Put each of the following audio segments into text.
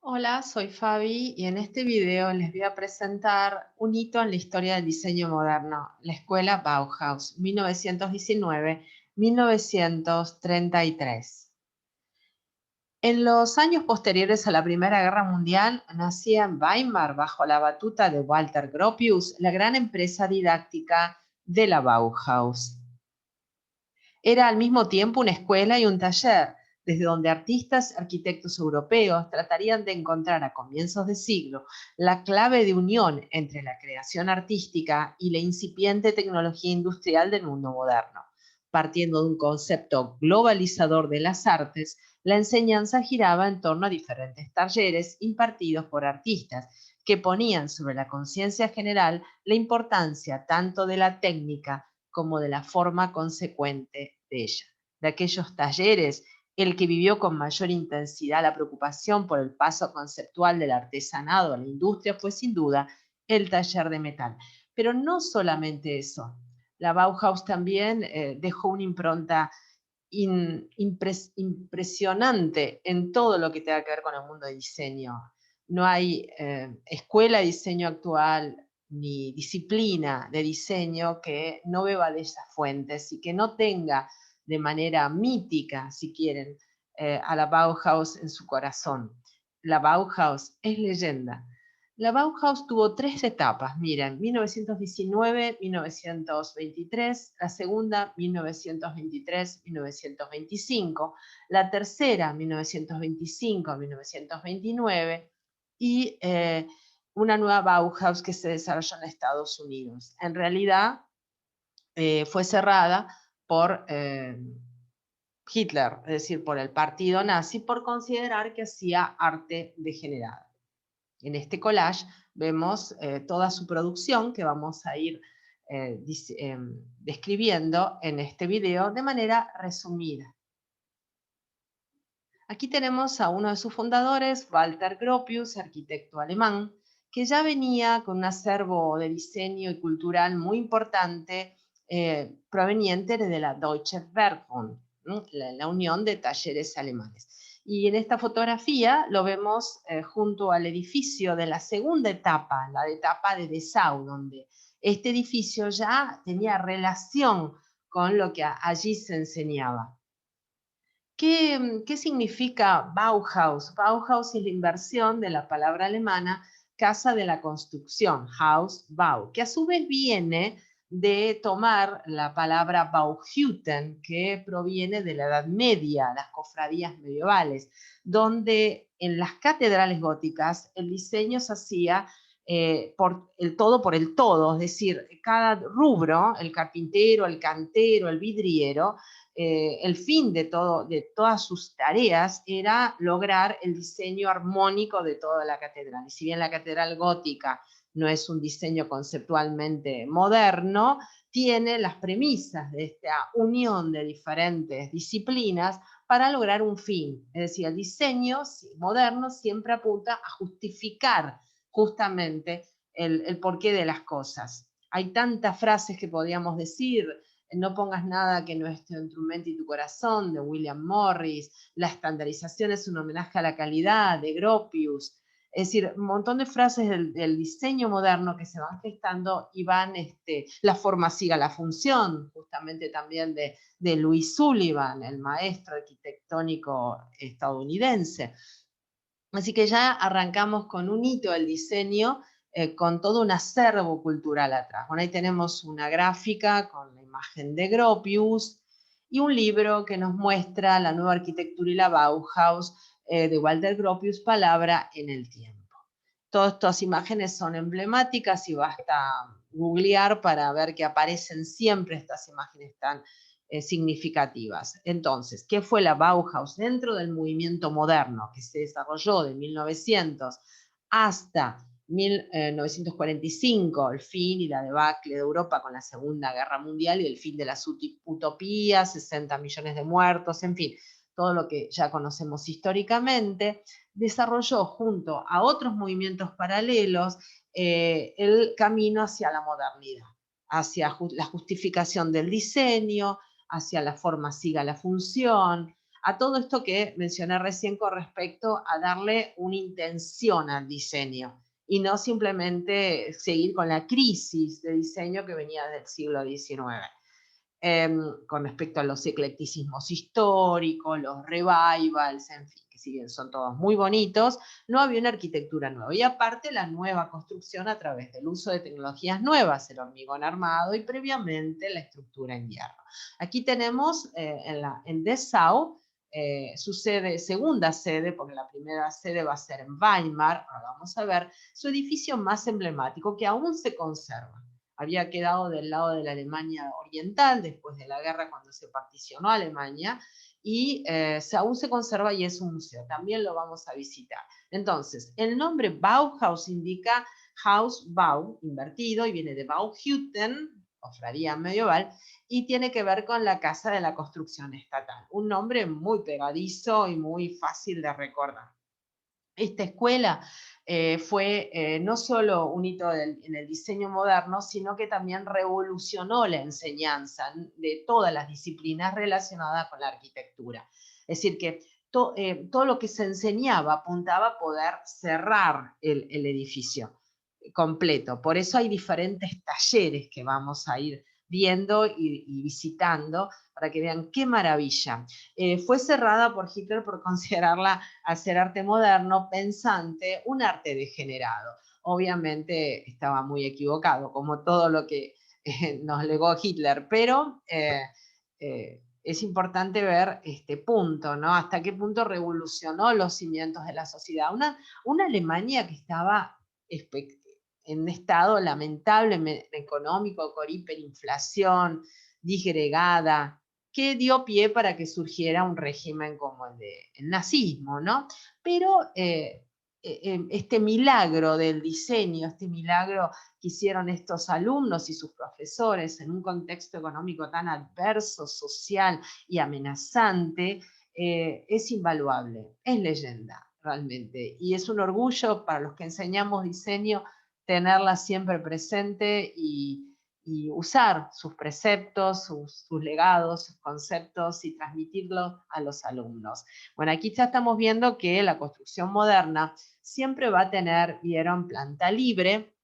Hola, soy Fabi y en este video les voy a presentar un hito en la historia del diseño moderno, la escuela Bauhaus, 1919-1933. En los años posteriores a la Primera Guerra Mundial, nacía en Weimar, bajo la batuta de Walter Gropius, la gran empresa didáctica de la Bauhaus. Era al mismo tiempo una escuela y un taller, desde donde artistas y arquitectos europeos tratarían de encontrar a comienzos de siglo la clave de unión entre la creación artística y la incipiente tecnología industrial del mundo moderno. Partiendo de un concepto globalizador de las artes, la enseñanza giraba en torno a diferentes talleres impartidos por artistas que ponían sobre la conciencia general la importancia tanto de la técnica como de la forma consecuente de ella. De aquellos talleres, el que vivió con mayor intensidad la preocupación por el paso conceptual del artesanado a la industria fue sin duda el taller de metal. Pero no solamente eso. La Bauhaus también dejó una impronta impresionante en todo lo que tenga que ver con el mundo de diseño. No hay escuela de diseño actual ni disciplina de diseño que no beba de esas fuentes y que no tenga de manera mítica, si quieren, a la Bauhaus en su corazón. La Bauhaus es leyenda. La Bauhaus tuvo tres etapas, miren, 1919-1923, la segunda 1923-1925, la tercera 1925-1929 y una nueva Bauhaus que se desarrolló en Estados Unidos. En realidad fue cerrada por Hitler, es decir, por el partido nazi, por considerar que hacía arte degenerado. En este collage vemos toda su producción que vamos a ir describiendo en este video de manera resumida. Aquí tenemos a uno de sus fundadores, Walter Gropius, arquitecto alemán, que ya venía con un acervo de diseño y cultural muy importante proveniente de la Deutsche Werkbund, la unión de talleres alemanes. Y en esta fotografía lo vemos junto al edificio de la segunda etapa, la etapa de Dessau, donde este edificio ya tenía relación con lo que allí se enseñaba. ¿Qué significa Bauhaus? Bauhaus es la inversión de la palabra alemana casa de la construcción, Haus, Bau, que a su vez viene de tomar la palabra Bauhütten, que proviene de la Edad Media, las cofradías medievales, donde en las catedrales góticas el diseño se hacía por el todo, es decir, cada rubro, el carpintero, el cantero, el vidriero, el fin de todas sus tareas era lograr el diseño armónico de toda la catedral. Y si bien la catedral gótica no es un diseño conceptualmente moderno, tiene las premisas de esta unión de diferentes disciplinas para lograr un fin. Es decir, el diseño moderno siempre apunta a justificar justamente el porqué de las cosas. Hay tantas frases que podríamos decir: no pongas nada que no esté en tu mente y tu corazón, de William Morris, la estandarización es un homenaje a la calidad, de Gropius. Es decir, un montón de frases del diseño moderno que se van gestando y van, la forma siga la función, justamente también de Louis Sullivan, el maestro arquitectónico estadounidense. Así que ya arrancamos con un hito del diseño, con todo un acervo cultural atrás. Bueno, ahí tenemos una gráfica con la imagen de Gropius y un libro que nos muestra la nueva arquitectura y la Bauhaus de Walter Gropius, Palabra en el tiempo. Todas estas imágenes son emblemáticas y basta googlear para ver que aparecen siempre estas imágenes tan significativas. Entonces, ¿qué fue la Bauhaus dentro del movimiento moderno que se desarrolló de 1900 hasta 1945, el fin y la debacle de Europa con la Segunda Guerra Mundial y el fin de las utopías, 60 millones de muertos, en fin, todo lo que ya conocemos históricamente? Desarrolló junto a otros movimientos paralelos el camino hacia la modernidad, hacia la justificación del diseño, hacia la forma siga la función, a todo esto que mencioné recién con respecto a darle una intención al diseño y no simplemente seguir con la crisis de diseño que venía del siglo XIX. Con respecto a los eclecticismos históricos, los revivals, en fin, que si bien son todos muy bonitos, no había una arquitectura nueva. Y aparte la nueva construcción a través del uso de tecnologías nuevas, el hormigón armado y previamente la estructura en hierro. Aquí tenemos en Dessau, su sede, segunda sede, porque la primera sede va a ser en Weimar, ahora vamos a ver, su edificio más emblemático que aún se conserva. Había quedado del lado de la Alemania oriental después de la guerra cuando se particionó Alemania y aún se conserva y es un museo. También lo vamos a visitar. Entonces, el nombre Bauhaus indica Haus Bau, invertido, y viene de Bauhütten, cofradía medieval, y tiene que ver con la Casa de la Construcción Estatal. Un nombre muy pegadizo y muy fácil de recordar. Esta escuela fue no solo un hito en el diseño moderno, sino que también revolucionó la enseñanza de todas las disciplinas relacionadas con la arquitectura. Es decir, que todo lo que se enseñaba apuntaba a poder cerrar el edificio completo. Por eso hay diferentes talleres que vamos a ir viendo y visitando para que vean qué maravilla. Fue cerrada por Hitler por considerarla, al ser arte moderno, pensante, un arte degenerado. Obviamente estaba muy equivocado, como todo lo que nos legó Hitler, pero es importante ver este punto, ¿no? Hasta qué punto revolucionó los cimientos de la sociedad. Una Alemania que estaba en un estado lamentable económico, con hiperinflación, disgregada, que dio pie para que surgiera un régimen como el nazismo, ¿no? Pero este milagro del diseño, este milagro que hicieron estos alumnos y sus profesores en un contexto económico tan adverso, social y amenazante, es invaluable, es leyenda realmente. Y es un orgullo para los que enseñamos diseño tenerla siempre presente y usar sus preceptos, sus legados, sus conceptos y transmitirlos a los alumnos. Bueno, aquí ya estamos viendo que la construcción moderna siempre va a tener, vieron, planta libre,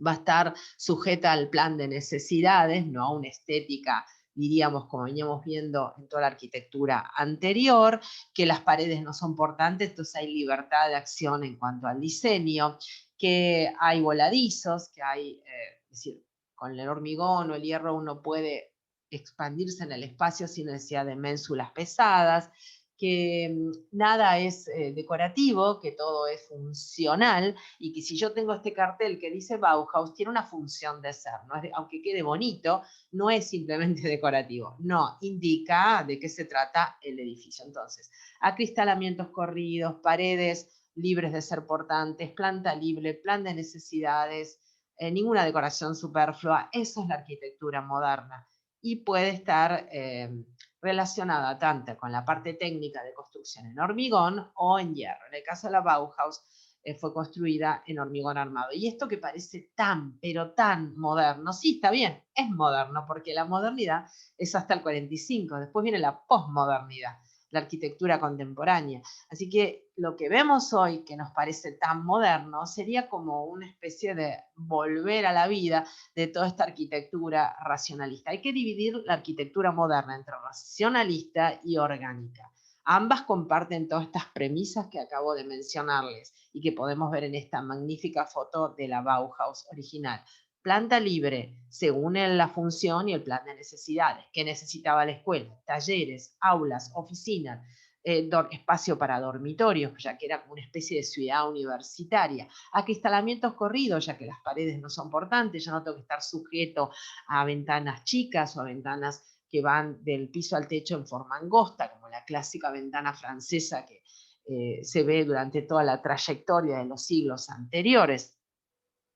va a estar sujeta al plan de necesidades, no a una estética, diríamos, como veníamos viendo en toda la arquitectura anterior, que las paredes no son portantes, entonces hay libertad de acción en cuanto al diseño, que hay voladizos, que hay, es decir, con el hormigón o el hierro uno puede expandirse en el espacio sin necesidad de ménsulas pesadas, que nada es decorativo, que todo es funcional, y que si yo tengo este cartel que dice Bauhaus, tiene una función de ser, ¿no? Aunque quede bonito, no es simplemente decorativo, no, indica de qué se trata el edificio. Entonces, acristalamientos corridos, paredes libres de ser portantes, planta libre, plan de necesidades, ninguna decoración superflua, eso es la arquitectura moderna. Y puede estar relacionada tanto con la parte técnica de construcción en hormigón o en hierro. En el caso de la Bauhaus, fue construida en hormigón armado. Y esto que parece tan, pero tan moderno, sí, está bien, es moderno, porque la modernidad es hasta el 45, después viene la posmodernidad, la arquitectura contemporánea. Así que lo que vemos hoy, que nos parece tan moderno, sería como una especie de volver a la vida de toda esta arquitectura racionalista. Hay que dividir la arquitectura moderna entre racionalista y orgánica. Ambas comparten todas estas premisas que acabo de mencionarles y que podemos ver en esta magnífica foto de la Bauhaus original. Planta libre, según la función y el plan de necesidades. ¿Qué necesitaba la escuela? Talleres, aulas, oficinas, espacio para dormitorios, ya que era como una especie de ciudad universitaria. Acristalamientos corridos, ya que las paredes no son portantes, ya no tengo que estar sujeto a ventanas chicas o a ventanas que van del piso al techo en forma angosta, como la clásica ventana francesa que se ve durante toda la trayectoria de los siglos anteriores.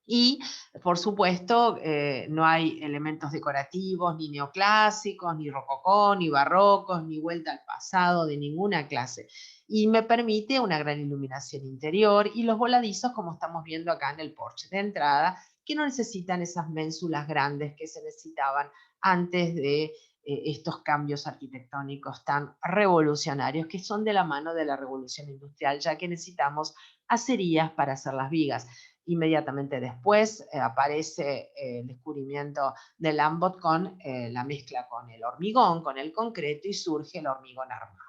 Y, por supuesto, no hay elementos decorativos, ni neoclásicos, ni rococó, ni barrocos, ni vuelta al pasado de ninguna clase. Y me permite una gran iluminación interior y los voladizos, como estamos viendo acá en el porche de entrada, que no necesitan esas ménsulas grandes que se necesitaban antes de estos cambios arquitectónicos tan revolucionarios que son de la mano de la revolución industrial, ya que necesitamos acerías para hacer las vigas. Inmediatamente después aparece el descubrimiento de Lambot con la mezcla con el hormigón, con el concreto, y surge el hormigón armado.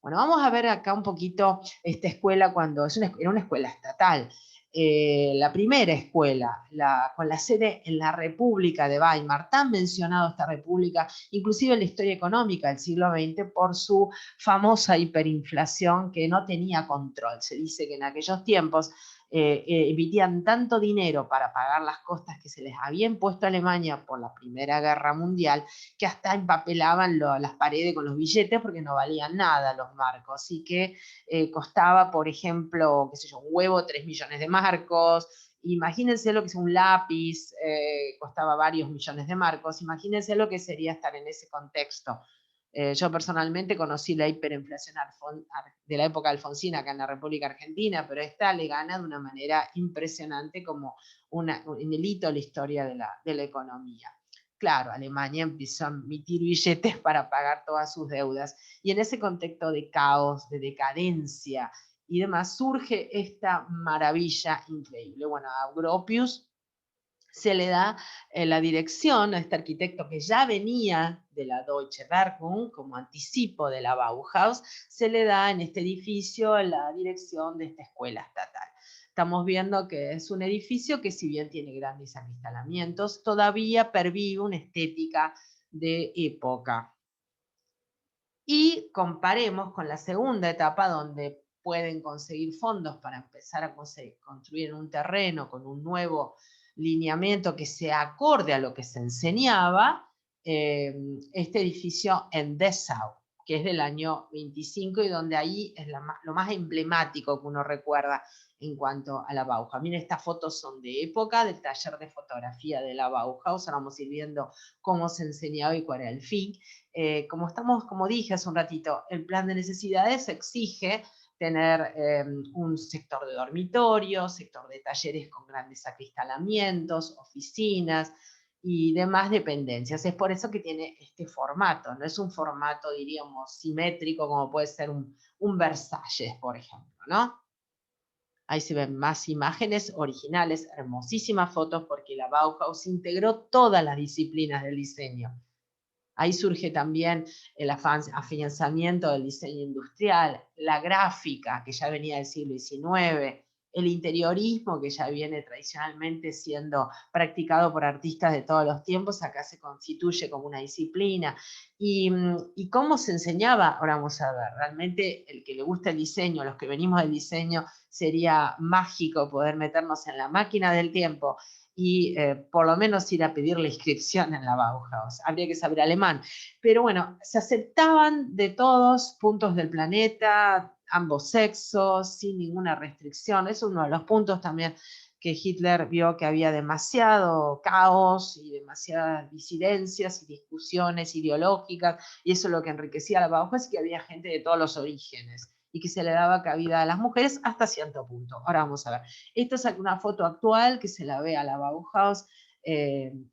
Bueno, vamos a ver acá un poquito esta escuela cuando era una escuela estatal. La primera escuela, con la sede en la República de Weimar, tan mencionado esta república, inclusive en la historia económica del siglo XX, por su famosa hiperinflación que no tenía control. Se dice que en aquellos tiempos emitían tanto dinero para pagar las costas que se les había impuesto a Alemania por la Primera Guerra Mundial, que hasta empapelaban las paredes con los billetes porque no valían nada los marcos. Así que costaba, por ejemplo, qué sé yo, un huevo 3 millones de marcos. Imagínense lo que es un lápiz, costaba varios millones de marcos. Imagínense lo que sería estar en ese contexto. Yo personalmente conocí la hiperinflación de la época alfonsina acá en la República Argentina, pero esta le gana de una manera impresionante como en el hito de la historia de la economía. Claro, Alemania empezó a emitir billetes para pagar todas sus deudas, y en ese contexto de caos, de decadencia y demás, surge esta maravilla increíble. Bueno, a Gropius se le da la dirección a este arquitecto que ya venía de la Deutsche Werkbund como anticipo de la Bauhaus, se le da en este edificio la dirección de esta escuela estatal. Estamos viendo que es un edificio que, si bien tiene grandes acristalamientos, todavía pervive una estética de época. Y comparemos con la segunda etapa, donde pueden conseguir fondos para empezar a construir en un terreno con un nuevo lineamiento que sea acorde a lo que se enseñaba, este edificio en Dessau, que es del año 25, y donde ahí es lo más emblemático que uno recuerda en cuanto a la Bauhaus. Miren, estas fotos son de época, del taller de fotografía de la Bauhaus. Ahora vamos a ir viendo cómo se enseñaba y cuál era el fin. Como dije hace un ratito, el plan de necesidades exige tener un sector de dormitorio, sector de talleres con grandes acristalamientos, oficinas y demás dependencias. Es por eso que tiene este formato. No es un formato, diríamos, simétrico como puede ser un Versalles, por ejemplo, ¿no? Ahí se ven más imágenes originales, hermosísimas fotos, porque la Bauhaus integró todas las disciplinas del diseño. Ahí surge también el afianzamiento del diseño industrial, la gráfica, que ya venía del siglo XIX, el interiorismo, que ya viene tradicionalmente siendo practicado por artistas de todos los tiempos, acá se constituye como una disciplina. Y cómo se enseñaba, ahora vamos a ver, realmente el que le gusta el diseño, los que venimos del diseño, sería mágico poder meternos en la máquina del tiempo y por lo menos ir a pedir la inscripción en la Bauhaus. Habría que saber alemán. Pero bueno, se aceptaban de todos puntos del planeta, ambos sexos, sin ninguna restricción. Es uno de los puntos también que Hitler vio que había demasiado caos y demasiadas disidencias y discusiones ideológicas, y eso es lo que enriquecía a la Bauhaus, que había gente de todos los orígenes y que se le daba cabida a las mujeres hasta cierto punto. Ahora vamos a ver. Esta es una foto actual que se la ve a la Bauhaus,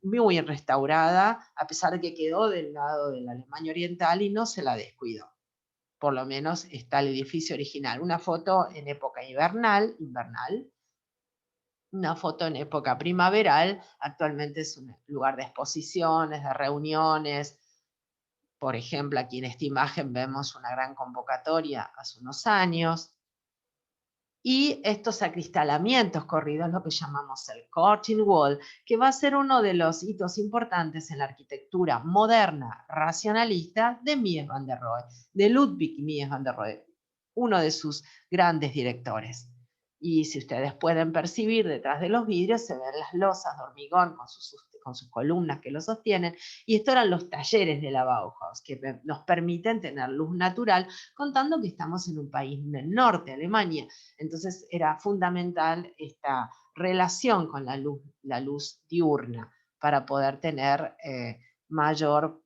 muy restaurada, a pesar de que quedó del lado de la Alemania Oriental y no se la descuidó. Por lo menos está el edificio original. Una foto en época invernal, una foto en época primaveral. Actualmente es un lugar de exposiciones, de reuniones. Por ejemplo, aquí en esta imagen vemos una gran convocatoria hace unos años. Y estos acristalamientos corridos, lo que llamamos el curtain wall, que va a ser uno de los hitos importantes en la arquitectura moderna racionalista de Mies van der Rohe, de Ludwig Mies van der Rohe, uno de sus grandes directores. Y si ustedes pueden percibir, detrás de los vidrios se ven las losas de hormigón con sus columnas que lo sostienen, y estos eran los talleres de la Bauhaus, que nos permiten tener luz natural, contando que estamos en un país del norte, Alemania. Entonces era fundamental esta relación con la luz diurna para poder tener mayor,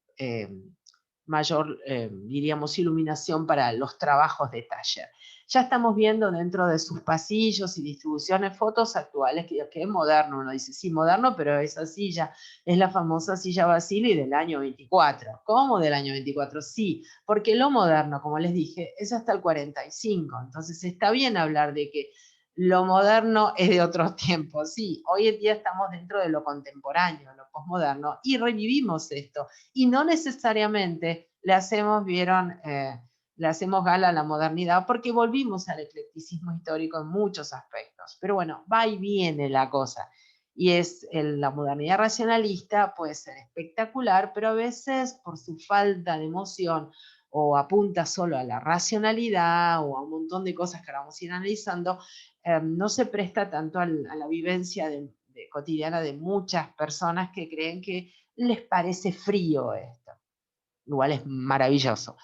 diríamos, iluminación para los trabajos de taller. Ya estamos viendo dentro de sus pasillos y distribuciones fotos actuales, que es moderno. Uno dice, sí, moderno, pero esa silla es la famosa silla Basili del año 24. ¿Cómo del año 24? Sí, porque lo moderno, como les dije, es hasta el 45. Entonces está bien hablar de que lo moderno es de otros tiempos. Sí, hoy en día estamos dentro de lo contemporáneo, lo posmoderno, y revivimos esto. Y no necesariamente le hacemos, le hacemos gala a la modernidad, porque volvimos al eclecticismo histórico en muchos aspectos. Pero bueno, va y viene la cosa. Y la modernidad racionalista puede ser espectacular, pero a veces por su falta de emoción o apunta solo a la racionalidad o a un montón de cosas que ahora vamos a ir analizando, no se presta tanto a la vivencia cotidiana de muchas personas que creen que les parece frío esto. Igual es maravilloso.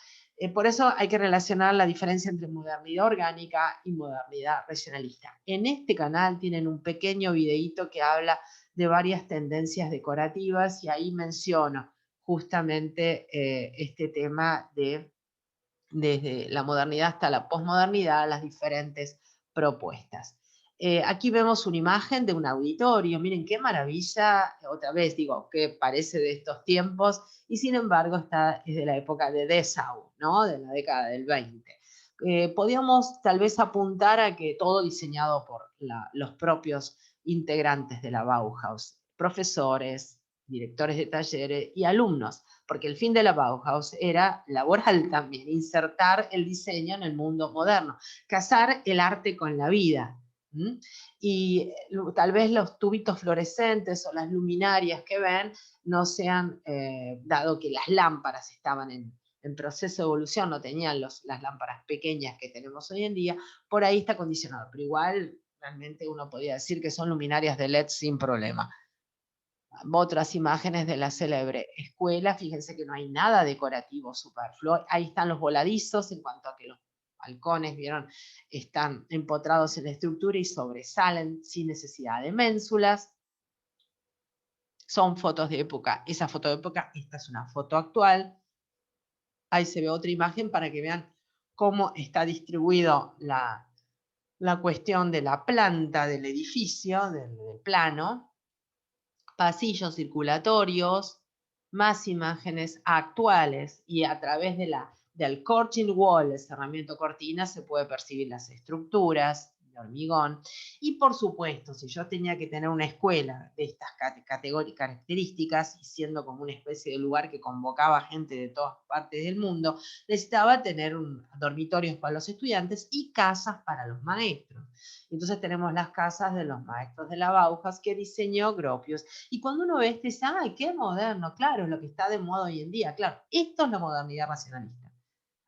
Por eso hay que relacionar la diferencia entre modernidad orgánica y modernidad racionalista. En este canal tienen un pequeño videíto que habla de varias tendencias decorativas y ahí menciono justamente este tema de desde la modernidad hasta la posmodernidad, las diferentes propuestas. Aquí vemos una imagen de un auditorio, miren qué maravilla, otra vez digo, que parece de estos tiempos, y sin embargo es de la época de Dessau, ¿no? De la década del 20. Podríamos tal vez apuntar a que todo diseñado por los propios integrantes de la Bauhaus, profesores, directores de talleres y alumnos, porque el fin de la Bauhaus era laboral también, insertar el diseño en el mundo moderno, casar el arte con la vida. ¿Mm? Y tal vez los tubitos fluorescentes o las luminarias que ven no sean, dado que las lámparas estaban en proceso de evolución, no tenían las lámparas pequeñas que tenemos hoy en día, por ahí está condicionado, pero igual realmente uno podría decir que son luminarias de LED sin problema. Otras imágenes de la célebre escuela, fíjense que no hay nada decorativo superfluo, ahí están los voladizos en cuanto a que los balcones, vieron, están empotrados en la estructura y sobresalen sin necesidad de ménsulas. Son fotos de época, esa foto de época, esta es una foto actual. Ahí se ve otra imagen para que vean cómo está distribuido la cuestión de la planta del edificio, del plano. Pasillos circulatorios, más imágenes actuales y a través del curtain wall, el cerramiento cortina, se puede percibir las estructuras de hormigón. Y por supuesto, si yo tenía que tener una escuela de estas características y siendo como una especie de lugar que convocaba gente de todas partes del mundo, necesitaba tener dormitorios para los estudiantes y casas para los maestros. Entonces tenemos las casas de los maestros de la Bauhaus que diseñó Gropius. Y cuando uno ve esto dice, ¡ay, qué moderno! Claro, es lo que está de moda hoy en día. Claro, esto es la modernidad racionalista.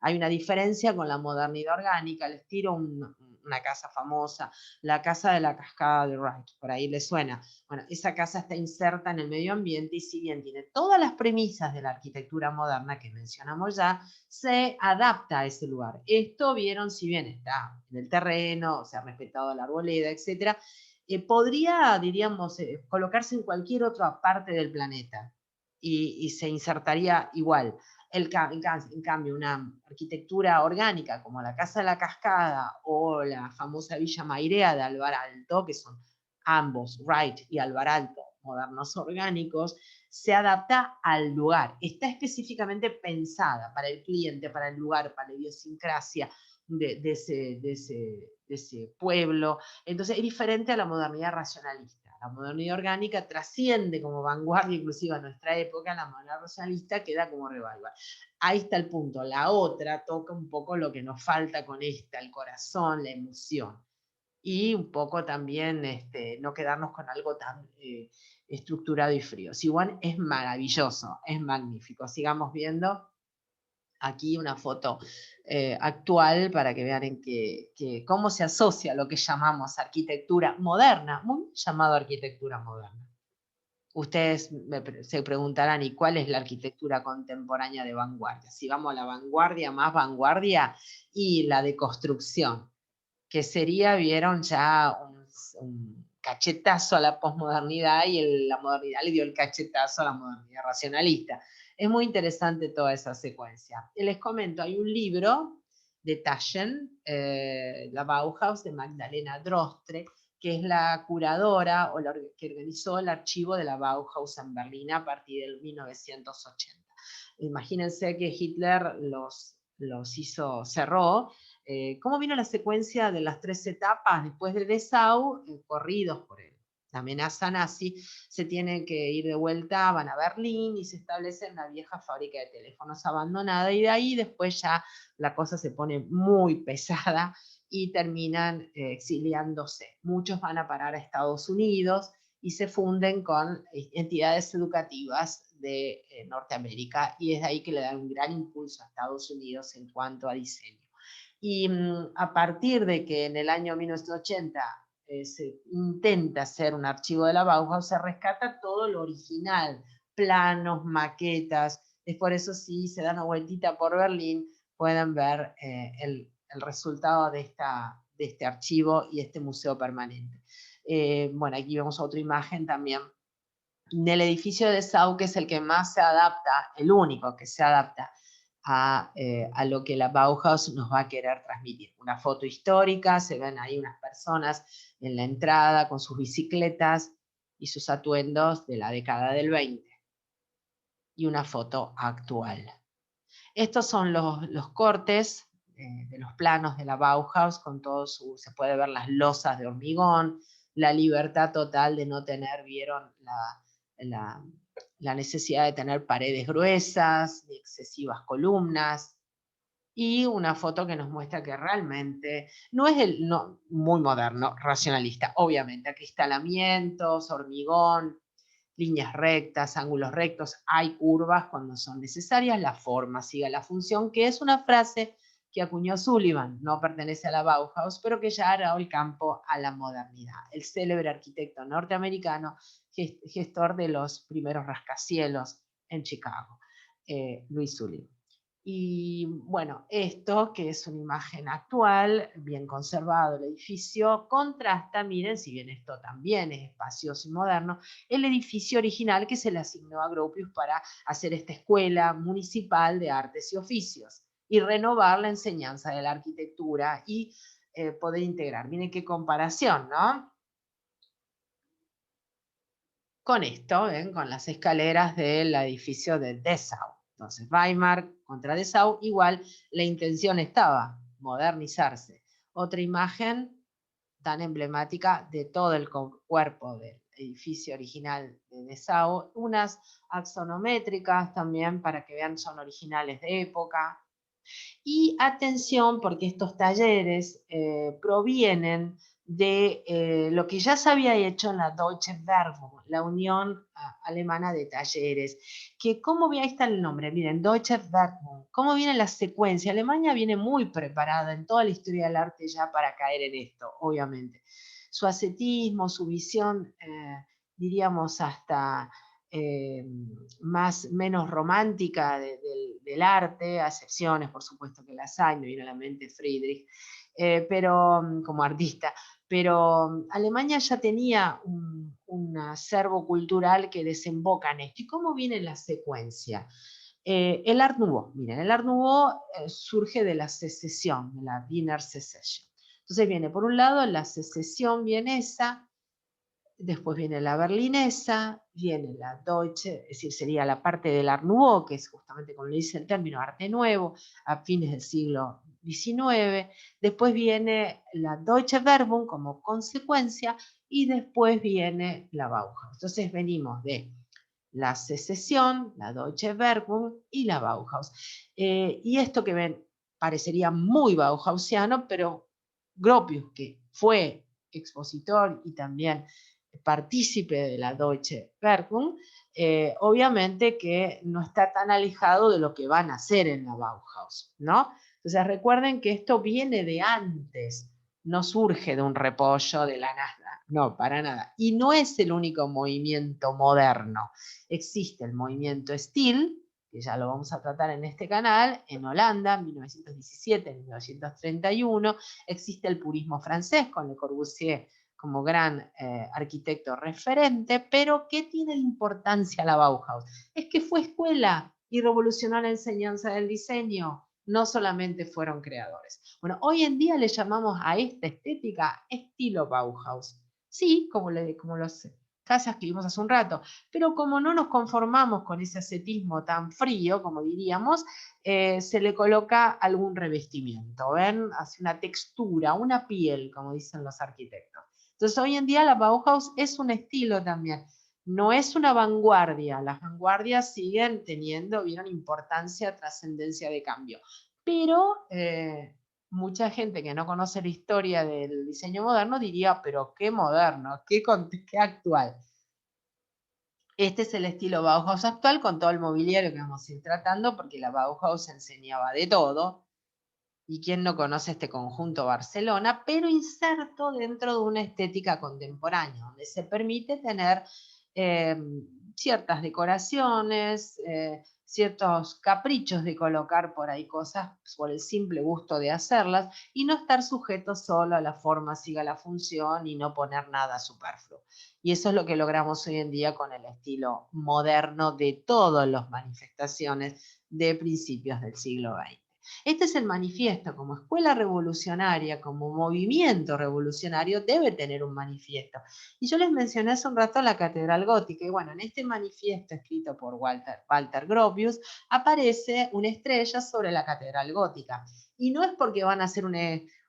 Hay una diferencia con la modernidad orgánica. Les tiro una casa famosa, la casa de la cascada de Wright, por ahí les suena. Bueno, esa casa está inserta en el medio ambiente y si bien tiene todas las premisas de la arquitectura moderna que mencionamos ya, se adapta a ese lugar. Esto vieron, si bien está en el terreno, se ha respetado la arboleda, etcétera, podría, diríamos, colocarse en cualquier otra parte del planeta y se insertaría igual. En cambio, una arquitectura orgánica como la Casa de la Cascada o la famosa Villa Mairea de Alvar Alto, que son ambos, Wright y Alvar Alto, modernos orgánicos, se adapta al lugar. Está específicamente pensada para el cliente, para el lugar, para la idiosincrasia de ese pueblo. Entonces es diferente a la modernidad racionalista. La modernidad orgánica trasciende como vanguardia inclusive a nuestra época, la modernidad racionalista queda como revival. Ahí está el punto. La otra toca un poco lo que nos falta con esta, el corazón, la emoción. Y un poco también no quedarnos con algo tan estructurado y frío. Siwan es maravilloso, es magnífico. Sigamos viendo aquí una foto actual para que vean cómo se asocia lo que llamamos arquitectura moderna, muy llamado arquitectura moderna. Ustedes se preguntarán, ¿y cuál es la arquitectura contemporánea de vanguardia? Si vamos a la vanguardia, más vanguardia, y la de construcción, que sería, vieron, ya un cachetazo a la posmodernidad y la modernidad le dio el cachetazo a la modernidad racionalista. Es muy interesante toda esa secuencia. Les comento, hay un libro de Taschen, la Bauhaus de Magdalena Drostre, que es la curadora o que organizó el archivo de la Bauhaus en Berlín a partir del 1980. Imagínense que Hitler los cerró. ¿Cómo vino la secuencia de las 3 etapas? Después de Dessau, corridos por la amenaza nazi, se tienen que ir de vuelta, van a Berlín y se establece en la vieja fábrica de teléfonos abandonada, y de ahí después ya la cosa se pone muy pesada y terminan exiliándose. Muchos van a parar a Estados Unidos y se funden con entidades educativas de Norteamérica, y es de ahí que le dan un gran impulso a Estados Unidos en cuanto a diseño. Y a partir de que en el año 1980 se intenta hacer un archivo de la Bauhaus, se rescata todo lo original, planos, maquetas. Es por eso, si se dan una vueltita por Berlín, pueden ver el resultado de este archivo y este museo permanente. Bueno, aquí vemos otra imagen también del edificio de Dessau, que es el que más se adapta, el único que se adapta a lo que la Bauhaus nos va a querer transmitir. Una foto histórica, se ven ahí unas personas en la entrada con sus bicicletas y sus atuendos de la década del 20. Y una foto actual. Estos son los cortes de los planos de la Bauhaus, con todo se puede ver las losas de hormigón, la libertad total de no tener, vieron, la necesidad de tener paredes gruesas, de excesivas columnas, y una foto que nos muestra que realmente no es muy moderno, racionalista, obviamente, acristalamientos, hormigón, líneas rectas, ángulos rectos, hay curvas cuando son necesarias, la forma sigue la función, que es una frase que acuñó Sullivan, no pertenece a la Bauhaus, pero que ya ha dado el campo a la modernidad. El célebre arquitecto norteamericano, gestor de los primeros rascacielos en Chicago, Louis Sullivan. Y bueno, esto, que es una imagen actual, bien conservado el edificio, contrasta, miren, si bien esto también es espacioso y moderno, el edificio original que se le asignó a Gropius para hacer esta escuela municipal de artes y oficios y renovar la enseñanza de la arquitectura y poder integrar. Miren qué comparación, ¿no? Con esto, ¿ven? Con las escaleras del edificio de Dessau. Entonces, Weimar contra Dessau, igual la intención estaba, modernizarse. Otra imagen tan emblemática de todo el cuerpo del edificio original de Dessau, unas axonométricas también para que vean, son originales de época. Y atención, porque estos talleres provienen de lo que ya se había hecho en la Deutsche Werkbund, la Unión Alemana de Talleres, que ahí está el nombre, miren, Deutsche Werkbund, cómo viene la secuencia. Alemania viene muy preparada en toda la historia del arte ya para caer en esto, obviamente. Su ascetismo, su visión, diríamos hasta menos romántica del arte, a excepciones, por supuesto, que las hay, me viene a la mente Friedrich, pero como artista, pero Alemania ya tenía un acervo cultural que desemboca en esto. ¿Y cómo viene la secuencia? El Art Nouveau, miren, el Art Nouveau surge de la secesión, de la Wiener Secession. Entonces viene, por un lado, la secesión vienesa, después viene la berlinesa, viene la Deutsche, es decir, sería la parte del Art Nouveau, que es justamente como le dice el término, arte nuevo, a fines del siglo XIX. Después viene la Deutsche Werbung como consecuencia, y después viene la Bauhaus. Entonces venimos de la secesión, la Deutsche Werbung y la Bauhaus. Y esto que ven parecería muy bauhausiano, pero Gropius, que fue expositor y también partícipe de la Deutsche Werkbund, obviamente que no está tan alejado de lo que van a hacer en la Bauhaus, ¿no? Entonces recuerden que esto viene de antes, no surge de un repollo de la nada, no, para nada. Y no es el único movimiento moderno. Existe el movimiento Stil, que ya lo vamos a tratar en este canal, en Holanda, en 1917, en 1931, existe el purismo francés con Le Corbusier como gran arquitecto referente, pero ¿qué tiene de importancia la Bauhaus? Es que fue escuela y revolucionó la enseñanza del diseño. no solamente fueron creadores. Bueno, hoy en día le llamamos a esta estética estilo Bauhaus. Sí, como las casas que vimos hace un rato, pero como no nos conformamos con ese ascetismo tan frío, como diríamos, se le coloca algún revestimiento, ¿ven? Hace una textura, una piel, como dicen los arquitectos. Entonces hoy en día la Bauhaus es un estilo también, no es una vanguardia, las vanguardias siguen teniendo, vieron, importancia, trascendencia de cambio, pero mucha gente que no conoce la historia del diseño moderno diría, pero qué moderno, qué actual. Este es el estilo Bauhaus actual con todo el mobiliario que vamos a ir tratando, porque la Bauhaus enseñaba de todo, y quién no conoce este conjunto Barcelona, pero inserto dentro de una estética contemporánea, donde se permite tener eh, ciertas decoraciones, ciertos caprichos de colocar por ahí cosas por el simple gusto de hacerlas y no estar sujeto solo a la forma, siga la función y no poner nada superfluo. Y eso es lo que logramos hoy en día con el estilo moderno de todas las manifestaciones de principios del siglo XX. Este es el manifiesto, como escuela revolucionaria, como movimiento revolucionario, debe tener un manifiesto. Y yo les mencioné hace un rato la Catedral Gótica, y bueno, en este manifiesto escrito por Walter Gropius, aparece una estrella sobre la Catedral Gótica. Y no es porque van a hacer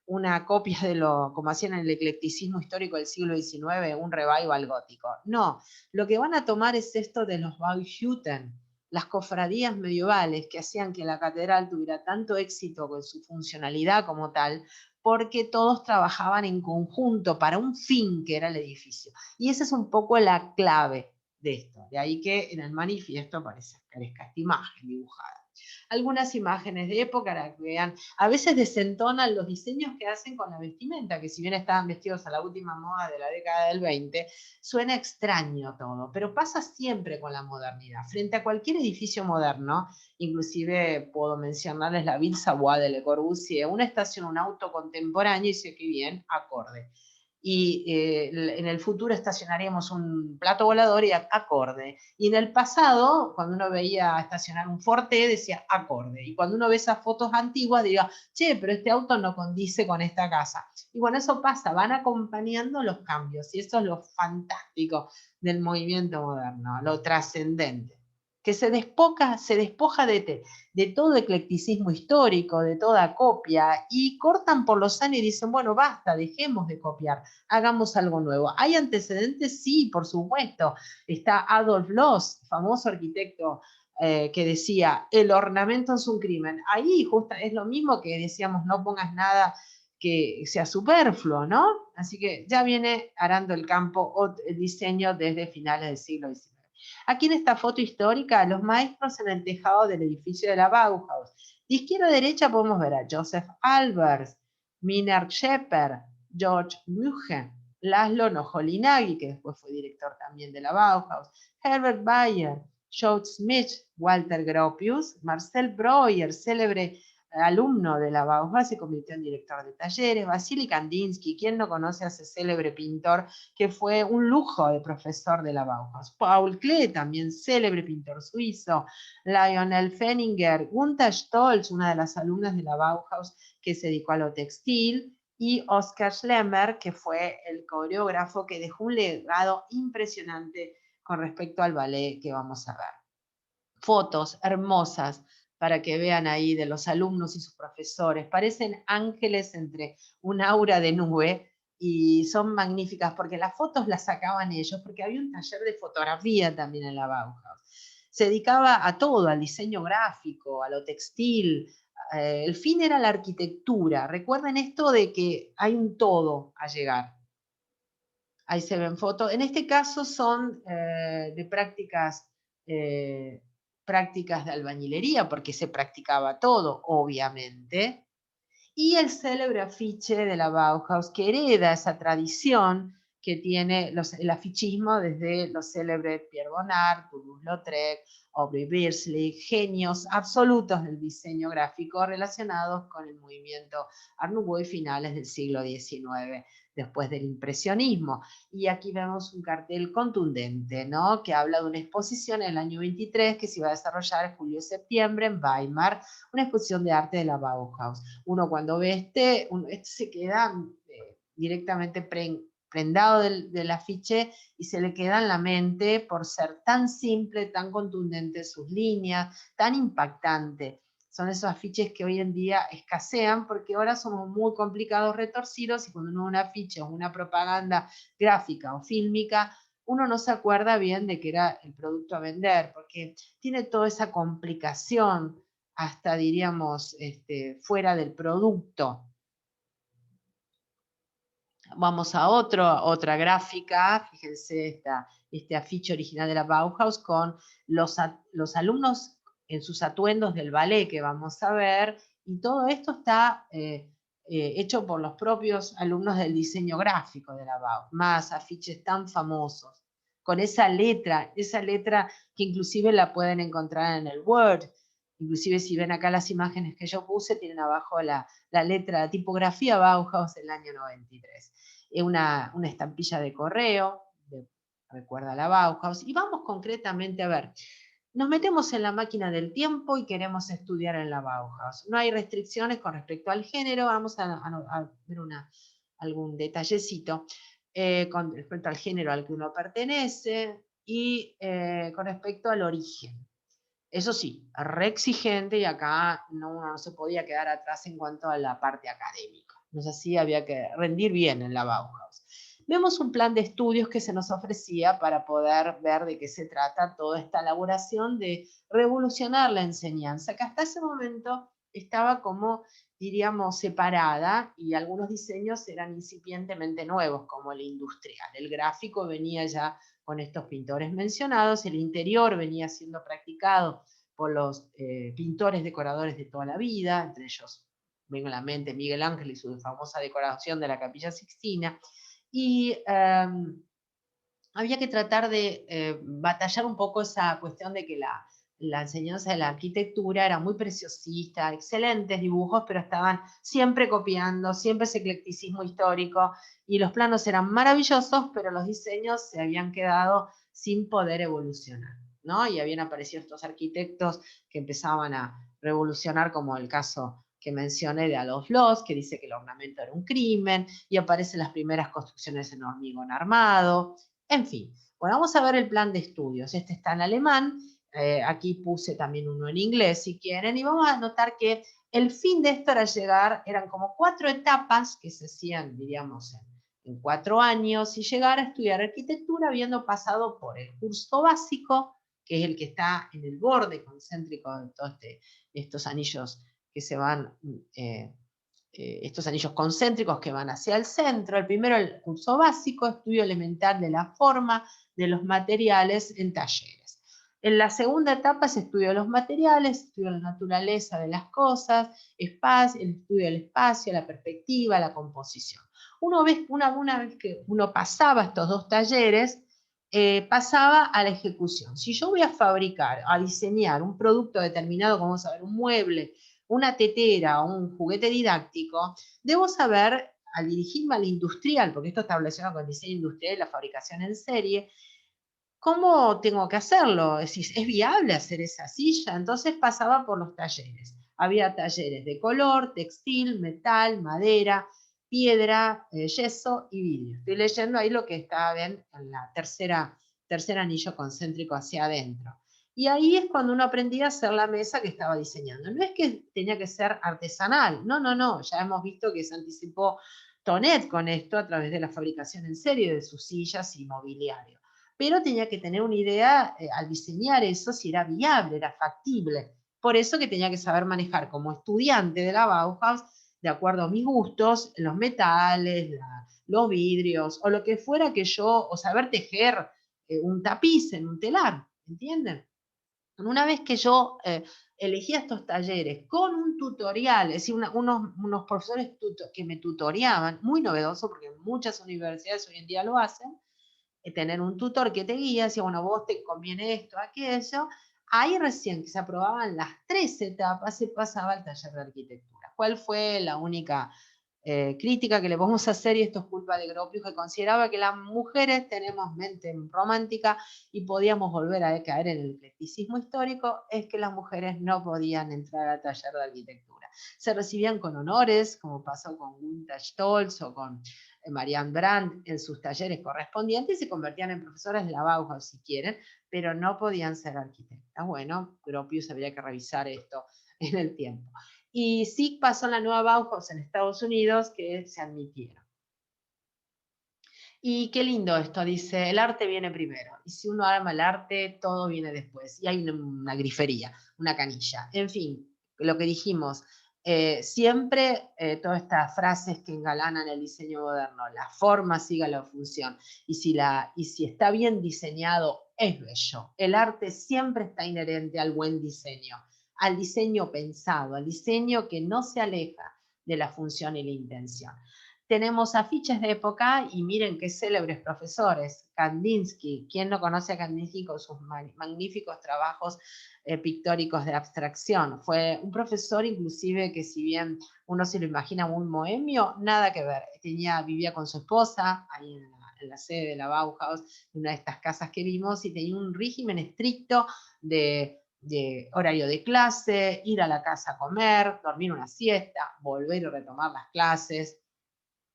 una copia de lo, como hacían en el eclecticismo histórico del siglo XIX, un revival gótico. No, lo que van a tomar es esto de los Bauhütten, las cofradías medievales que hacían que la catedral tuviera tanto éxito con su funcionalidad como tal, porque todos trabajaban en conjunto para un fin que era el edificio. Y esa es un poco la clave de esto. De ahí que en el manifiesto aparezca esta imagen dibujada. Algunas imágenes de época para que vean, a veces desentonan los diseños que hacen con la vestimenta, que si bien estaban vestidos a la última moda de la década del 20, suena extraño todo, pero pasa siempre con la modernidad. Frente a cualquier edificio moderno, inclusive puedo mencionarles la Ville Savoie de Le Corbusier, una estación, un auto contemporáneo, y dice que bien, acorde. Y en el futuro estacionaríamos un plato volador y acorde. Y en el pasado, cuando uno veía estacionar un Forte, decía acorde. Y cuando uno ve esas fotos antiguas, diga, che, pero este auto no condice con esta casa. Y bueno, eso pasa, van acompañando los cambios. Y eso es lo fantástico del movimiento moderno, lo trascendente, que se despoja de todo eclecticismo histórico, de toda copia, y cortan por los años y dicen, bueno, basta, dejemos de copiar, hagamos algo nuevo. ¿Hay antecedentes? Sí, por supuesto. Está Adolf Loos, famoso arquitecto, que decía, el ornamento es un crimen. Ahí justo es lo mismo que decíamos, no pongas nada que sea superfluo, ¿no? Así que ya viene arando el campo o el diseño desde finales del siglo XIX. Aquí en esta foto histórica, los maestros en el tejado del edificio de la Bauhaus. De izquierda a derecha podemos ver a Joseph Albers, Minard Schepper, George Mugen, Laszlo Nojolinagui, que después fue director también de la Bauhaus, Herbert Bayer, Joe Smith, Walter Gropius, Marcel Breuer, célebre alumno de la Bauhaus, se convirtió en director de talleres, Vasily Kandinsky, quien no conoce a ese célebre pintor que fue un lujo de profesor de la Bauhaus, Paul Klee, también célebre pintor suizo, Lionel Feininger, Gunther Stolz, una de las alumnas de la Bauhaus que se dedicó a lo textil, y Oskar Schlemmer, que fue el coreógrafo que dejó un legado impresionante con respecto al ballet que vamos a ver. Fotos hermosas para que vean ahí de los alumnos y sus profesores. Parecen ángeles entre un aura de nube y son magníficas porque las fotos las sacaban ellos, porque había un taller de fotografía también en la Bauhaus. Se dedicaba a todo, al diseño gráfico, a lo textil. El fin era la arquitectura. Recuerden esto de que hay un todo a llegar. Ahí se ven fotos. En este caso son de prácticas de albañilería, porque se practicaba todo, obviamente. Y el célebre afiche de la Bauhaus, que hereda esa tradición, que tiene el afichismo desde los célebres Pierre Bonnard, Toulouse-Lautrec, Aubrey Beardsley, genios absolutos del diseño gráfico relacionados con el movimiento Art Nouveau y finales del siglo XIX, después del impresionismo. Y aquí vemos un cartel contundente, ¿no?, que habla de una exposición en el año 23 que se iba a desarrollar en julio-septiembre en Weimar, una exposición de arte de la Bauhaus. Uno cuando ve este se queda directamente prendado del afiche y se le queda en la mente por ser tan simple, tan contundente sus líneas, tan impactante. Son esos afiches que hoy en día escasean porque ahora somos muy complicados, retorcidos, y cuando uno ve un afiche o una propaganda gráfica o fílmica, uno no se acuerda bien de que era el producto a vender, porque tiene toda esa complicación, hasta diríamos fuera del producto. Vamos a otra gráfica, fíjense este afiche original de la Bauhaus con los alumnos en sus atuendos del ballet que vamos a ver, y todo esto está hecho por los propios alumnos del diseño gráfico de la Bauhaus, más afiches tan famosos, con esa letra que inclusive la pueden encontrar en el Word. Inclusive si ven acá las imágenes que yo puse, tienen abajo la letra, la tipografía Bauhaus del año 93. Una estampilla de correo, recuerda la Bauhaus, y vamos concretamente a ver. Nos metemos en la máquina del tiempo y queremos estudiar en la Bauhaus. No hay restricciones con respecto al género, vamos a ver algún detallecito con respecto al género al que uno pertenece y con respecto al origen. Eso sí, re exigente, y acá uno no se podía quedar atrás en cuanto a la parte académica. No es así, había que rendir bien en la Bauhaus. Vemos un plan de estudios que se nos ofrecía para poder ver de qué se trata toda esta elaboración de revolucionar la enseñanza, que hasta ese momento estaba como, diríamos, separada, y algunos diseños eran incipientemente nuevos, como el industrial. El gráfico venía ya con estos pintores mencionados, el interior venía siendo practicado por los pintores decoradores de toda la vida, entre ellos vengo a la mente Miguel Ángel y su famosa decoración de la Capilla Sixtina, y había que tratar de batallar un poco esa cuestión de que la enseñanza de la arquitectura era muy preciosista, excelentes dibujos, pero estaban siempre copiando, siempre ese eclecticismo histórico, y los planos eran maravillosos, pero los diseños se habían quedado sin poder evolucionar, ¿no? Y habían aparecido estos arquitectos que empezaban a revolucionar, como el caso que mencioné de Adolf Loos, que dice que el ornamento era un crimen, y aparecen las primeras construcciones en hormigón armado. En fin, bueno, vamos a ver el plan de estudios. Este está en alemán, aquí puse también uno en inglés si quieren, y vamos a notar que el fin de esto era eran como 4 etapas que se hacían, diríamos, en 4 años, y llegar a estudiar arquitectura habiendo pasado por el curso básico, que es el que está en el borde concéntrico de todos estos anillos que se van estos anillos concéntricos que van hacia el centro. El primero, el curso básico, estudio elemental de la forma, de los materiales en talleres. En la segunda etapa es estudio de los materiales, estudio de la naturaleza de las cosas, el estudio del espacio, la perspectiva, la composición. Una vez que uno pasaba estos 2 talleres, pasaba a la ejecución. Si yo voy a fabricar, a diseñar un producto determinado, como vamos a ver, un mueble, una tetera o un juguete didáctico, debo saber, al dirigirme al industrial, porque esto está relacionado con el diseño industrial y la fabricación en serie, ¿cómo tengo que hacerlo? Es decir, ¿es viable hacer esa silla? Entonces pasaba por los talleres. Había talleres de color, textil, metal, madera, piedra, yeso y vidrio. Estoy leyendo ahí lo que está bien en la tercer anillo concéntrico hacia adentro. Y ahí es cuando uno aprendía a hacer la mesa que estaba diseñando. No es que tenía que ser artesanal, no, ya hemos visto que se anticipó Tonet con esto a través de la fabricación en serie de sus sillas y mobiliario. Pero tenía que tener una idea al diseñar eso, si era viable, era factible. Por eso que tenía que saber manejar como estudiante de la Bauhaus, de acuerdo a mis gustos, los metales, los vidrios, o lo que fuera que yo, o saber tejer un tapiz en un telar, ¿entienden? Una vez que yo elegía estos talleres con un tutorial, es decir, unos profesores que me tutoreaban, muy novedoso porque muchas universidades hoy en día lo hacen, tener un tutor que te guía, decía, bueno, vos te conviene esto, aquello. Ahí recién que se aprobaban las 3 etapas se pasaba al taller de arquitectura. ¿Cuál fue la única crítica que le podemos hacer? Y esto es culpa de Gropius, que consideraba que las mujeres tenemos mente romántica y podíamos volver a caer en el eclecticismo histórico, es que las mujeres no podían entrar al taller de arquitectura. Se recibían con honores, como pasó con Gunther Stolz o con Marianne Brandt en sus talleres correspondientes, y se convertían en profesores de la Bauhaus si quieren, pero no podían ser arquitectas. Bueno, Gropius habría que revisar esto en el tiempo. Y sí pasó en la nueva Bauhaus en Estados Unidos que se admitieron. Y qué lindo esto, dice, el arte viene primero. Y si uno arma el arte, todo viene después. Y hay una grifería, una canilla. En fin, lo que dijimos, siempre todas estas frases que engalanan el diseño moderno, la forma sigue la función. Y si está bien diseñado, es bello. El arte siempre está inherente al buen diseño, al diseño pensado, al diseño que no se aleja de la función y la intención. Tenemos afiches de época y miren qué célebres profesores. Kandinsky, ¿quién no conoce a Kandinsky con sus magníficos trabajos pictóricos de abstracción? Fue un profesor inclusive que, si bien uno se lo imagina un bohemio, nada que ver. Vivía con su esposa ahí en la sede de la Bauhaus, en una de estas casas que vimos, y tenía un régimen estricto de horario de clase, ir a la casa a comer, dormir una siesta, volver y retomar las clases.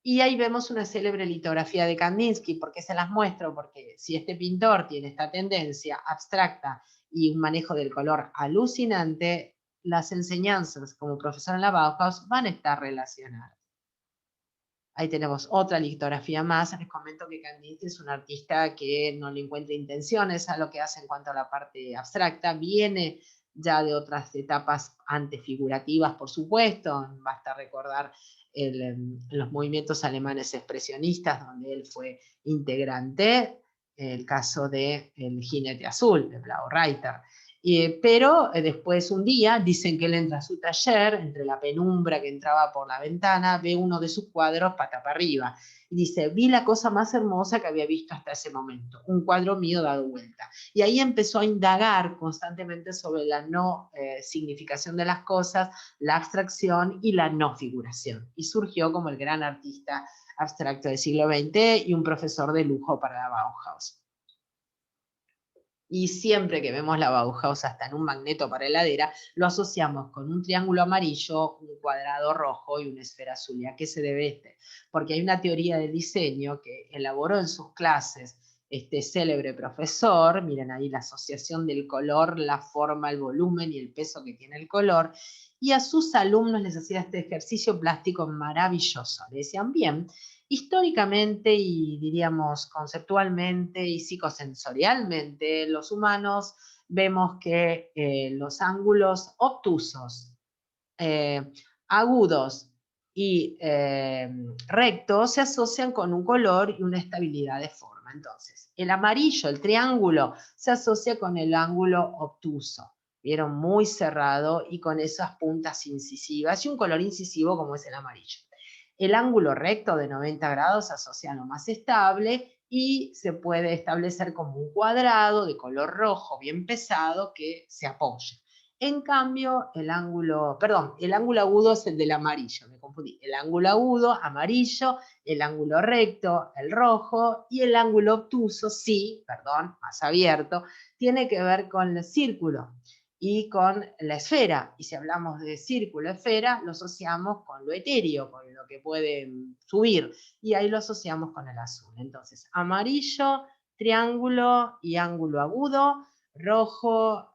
Y ahí vemos una célebre litografía de Kandinsky. ¿Por qué se las muestro? Porque si este pintor tiene esta tendencia abstracta y un manejo del color alucinante, las enseñanzas como profesor en la Bauhaus van a estar relacionadas. Ahí tenemos otra litografía más. Les comento que Kandinsky es un artista que no le encuentra intenciones a lo que hace en cuanto a la parte abstracta. Viene ya de otras etapas antefigurativas, por supuesto. Basta recordar los movimientos alemanes expresionistas, donde él fue integrante, el caso de El jinete azul, de Blau Reiter. Pero después un día dicen que él entra a su taller, entre la penumbra que entraba por la ventana, ve uno de sus cuadros pata para arriba. Y dice, vi la cosa más hermosa que había visto hasta ese momento, un cuadro mío dado vuelta. Y ahí empezó a indagar constantemente sobre la no significación de las cosas, la abstracción y la no figuración. Y surgió como el gran artista abstracto del siglo XX y un profesor de lujo para la Bauhaus. Y siempre que vemos la Bauhaus, hasta en un magneto para heladera, lo asociamos con un triángulo amarillo, un cuadrado rojo y una esfera azul. ¿Y a qué se debe este? Porque hay una teoría de diseño que elaboró en sus clases este célebre profesor. Miren ahí la asociación del color, la forma, el volumen y el peso que tiene el color. Y a sus alumnos les hacía este ejercicio plástico maravilloso. Le decían, bien, históricamente y diríamos conceptualmente y psicosensorialmente, los humanos vemos que los ángulos obtusos, agudos y rectos se asocian con un color y una estabilidad de forma. Entonces, el amarillo, el triángulo, se asocia con el ángulo obtuso. Vieron, muy cerrado y con esas puntas incisivas y un color incisivo como es el amarillo. El ángulo recto de 90 grados se asocia a lo más estable y se puede establecer como un cuadrado de color rojo bien pesado que se apoya. En cambio, el ángulo agudo es el del amarillo, me confundí. El ángulo agudo, amarillo, el ángulo recto, el rojo, y el ángulo obtuso, más abierto, tiene que ver con el círculo y con la esfera. Y si hablamos de círculo, esfera, lo asociamos con lo etéreo, con lo que puede subir, y ahí lo asociamos con el azul. Entonces, amarillo, triángulo y ángulo agudo, rojo,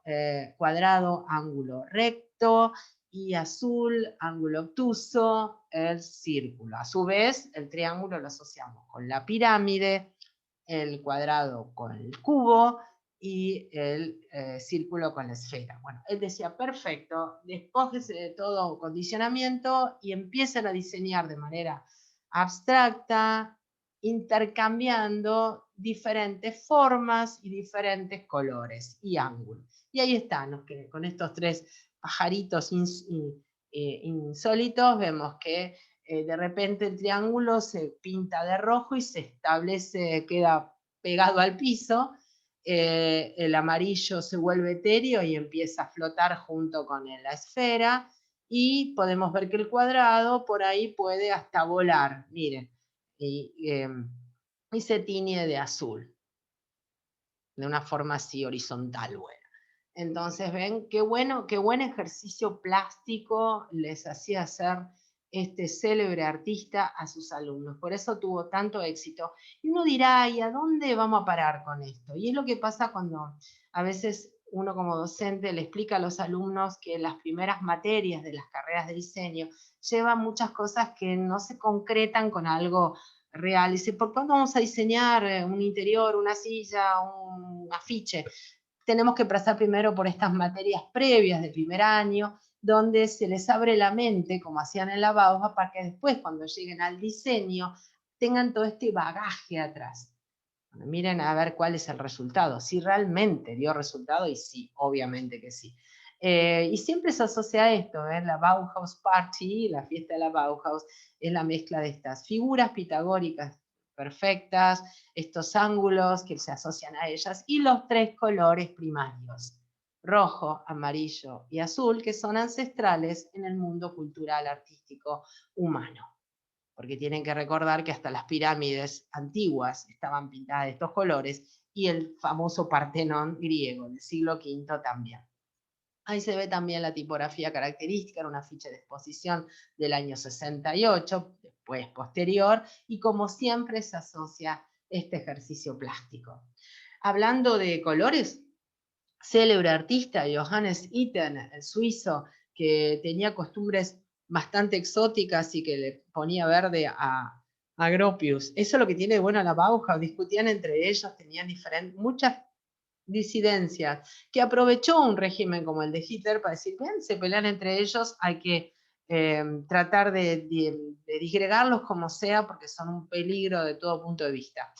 cuadrado, ángulo recto, y azul, ángulo obtuso, el círculo. A su vez, el triángulo lo asociamos con la pirámide, el cuadrado con el cubo y el círculo con la esfera. Bueno, él decía, perfecto, despójese de todo condicionamiento y empiecen a diseñar de manera abstracta, intercambiando diferentes formas y diferentes colores y ángulos. Y ahí están, con estos tres pajaritos insólitos, vemos que de repente el triángulo se pinta de rojo y se establece, queda pegado al piso, el amarillo se vuelve etéreo y empieza a flotar junto con la esfera, y podemos ver que el cuadrado por ahí puede hasta volar, miren, y se tiñe de azul, de una forma así horizontal, bueno. Entonces, ven, qué bueno, qué buen ejercicio plástico les hacía hacer este célebre artista a sus alumnos. Por eso tuvo tanto éxito. Y uno dirá, ¿y a dónde vamos a parar con esto? Y es lo que pasa cuando a veces uno como docente le explica a los alumnos que las primeras materias de las carreras de diseño llevan muchas cosas que no se concretan con algo real. Dice, ¿por cuándo vamos a diseñar un interior, una silla, un afiche? Tenemos que pasar primero por estas materias previas de primer año, donde se les abre la mente, como hacían en la Bauhaus, para que después, cuando lleguen al diseño, tengan todo este bagaje atrás. Bueno, miren a ver cuál es el resultado, si realmente dio resultado, y sí, obviamente que sí. Y siempre se asocia a esto, la Bauhaus Party, la fiesta de la Bauhaus, es la mezcla de estas figuras pitagóricas perfectas, estos ángulos que se asocian a ellas, y los tres colores primarios, rojo, amarillo y azul, que son ancestrales en el mundo cultural artístico humano. Porque tienen que recordar que hasta las pirámides antiguas estaban pintadas de estos colores, y el famoso Partenón griego del siglo V también. Ahí se ve también la tipografía característica, era una ficha de exposición del año 68, después posterior, y como siempre se asocia este ejercicio plástico. Hablando de colores, célebre artista Johannes Itten, el suizo, que tenía costumbres bastante exóticas y que le ponía verde a Gropius. Eso es lo que tiene de bueno la Bauhaus, discutían entre ellos, tenían muchas disidencias, que aprovechó un régimen como el de Hitler para decir, bien, se pelean entre ellos, hay que tratar de disgregarlos como sea, porque son un peligro de todo punto de vista.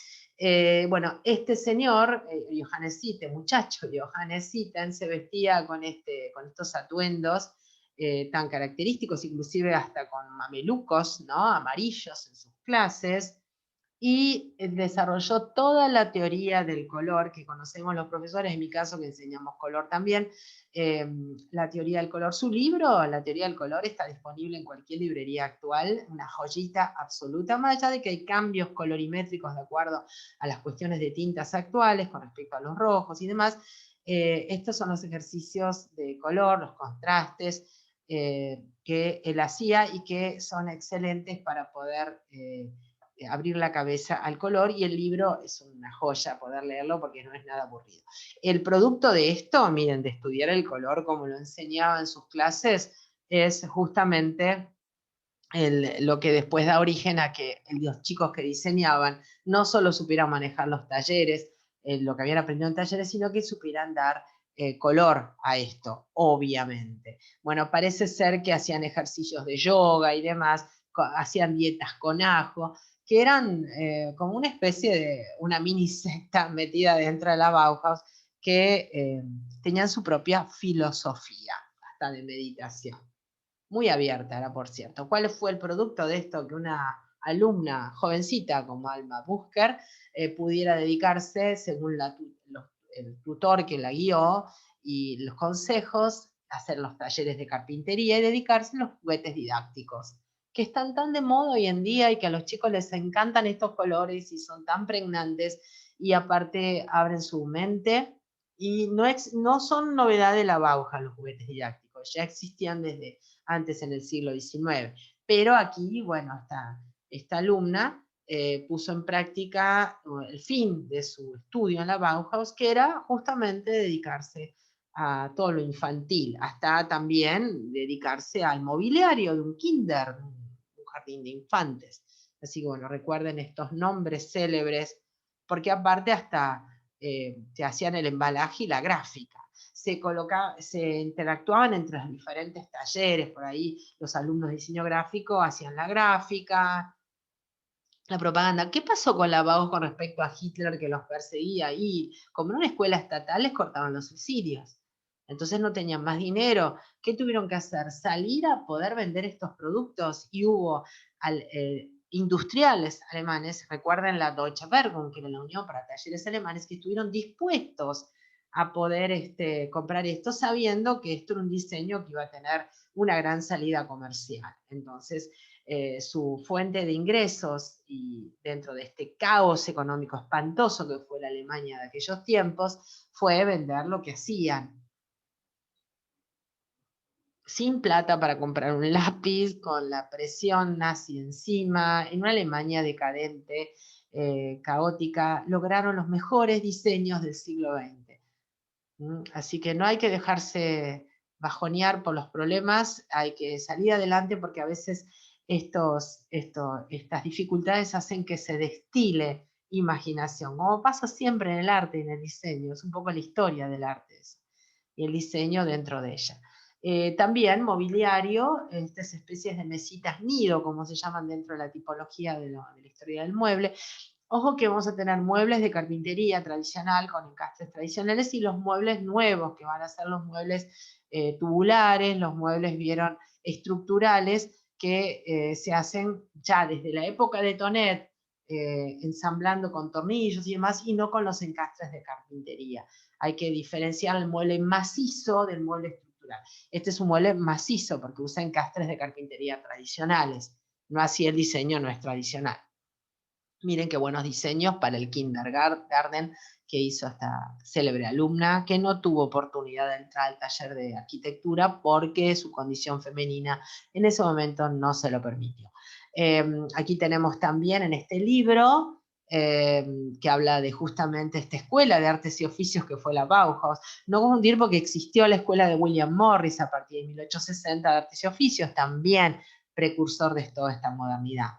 Bueno, este señor, Johannes Itten, muchacho Johannes Itten, se vestía con estos atuendos tan característicos, inclusive hasta con mamelucos, ¿no?, amarillos en sus clases, y desarrolló toda la teoría del color que conocemos los profesores, en mi caso que enseñamos color también, la teoría del color. Su libro, La teoría del color, está disponible en cualquier librería actual, una joyita absoluta, más allá de que hay cambios colorimétricos de acuerdo a las cuestiones de tintas actuales con respecto a los rojos y demás. Estos son los ejercicios de color, los contrastes que él hacía y que son excelentes para poder abrir la cabeza al color, y el libro es una joya poder leerlo porque no es nada aburrido. El producto de esto, miren, de estudiar el color como lo enseñaba en sus clases, es justamente lo que después da origen a que los chicos que diseñaban no solo supieran manejar los talleres, lo que habían aprendido en talleres, sino que supieran dar color a esto, obviamente. Bueno, parece ser que hacían ejercicios de yoga y demás, hacían dietas con ajo, que eran como una especie de una mini secta metida dentro de la Bauhaus, que tenían su propia filosofía, hasta de meditación. Muy abierta era, por cierto. ¿Cuál fue el producto de esto? Que una alumna jovencita como Alma Busker pudiera dedicarse, según el tutor que la guió y los consejos, a hacer los talleres de carpintería y dedicarse a los juguetes didácticos, que están tan de moda hoy en día y que a los chicos les encantan estos colores y son tan pregnantes, y aparte abren su mente, y no son novedad de la Bauhaus los juguetes didácticos, ya existían desde antes en el siglo XIX. Pero aquí, bueno, esta alumna puso en práctica el fin de su estudio en la Bauhaus, que era justamente dedicarse a todo lo infantil, hasta también dedicarse al mobiliario de un kinder, un jardín de infantes. Así que bueno, recuerden estos nombres célebres, porque aparte hasta se hacían el embalaje y la gráfica. Se interactuaban entre los diferentes talleres, por ahí los alumnos de diseño gráfico hacían la gráfica, la propaganda. ¿Qué pasó con la Bauhaus con respecto a Hitler, que los perseguía? Y como en una escuela estatal les cortaban los subsidios. Entonces no tenían más dinero. ¿Qué tuvieron que hacer? Salir a poder vender estos productos y hubo industriales alemanes, recuerden la Deutsche Werkbund, que era la Unión para Talleres Alemanes, que estuvieron dispuestos a poder comprar esto, sabiendo que esto era un diseño que iba a tener una gran salida comercial. Entonces, su fuente de ingresos y dentro de este caos económico espantoso que fue la Alemania de aquellos tiempos, fue vender lo que hacían. Sin plata para comprar un lápiz, con la presión nazi encima, en una Alemania decadente, caótica, lograron los mejores diseños del siglo XX. Así que no hay que dejarse bajonear por los problemas, hay que salir adelante porque a veces estas dificultades hacen que se destile imaginación, como pasa siempre en el arte y en el diseño, es un poco la historia del arte eso, y el diseño dentro de ella. También mobiliario, estas especies de mesitas nido, como se llaman dentro de la tipología de la historia del mueble. Ojo que vamos a tener muebles de carpintería tradicional con encastres tradicionales y los muebles nuevos, que van a ser los muebles tubulares, los muebles, vieron, estructurales, que se hacen ya desde la época de Tonet, ensamblando con tornillos y demás, y no con los encastres de carpintería. Hay que diferenciar el mueble macizo del mueble estructural. Este es un mueble macizo porque usa encastres de carpintería tradicionales, no así el diseño no es tradicional. Miren qué buenos diseños para el kindergarten que hizo esta célebre alumna, que no tuvo oportunidad de entrar al taller de arquitectura porque su condición femenina en ese momento no se lo permitió. Aquí tenemos también en este libro, que habla de justamente esta escuela de artes y oficios que fue la Bauhaus. No confundir porque existió la escuela de William Morris a partir de 1860 de artes y oficios, también precursor de toda esta modernidad.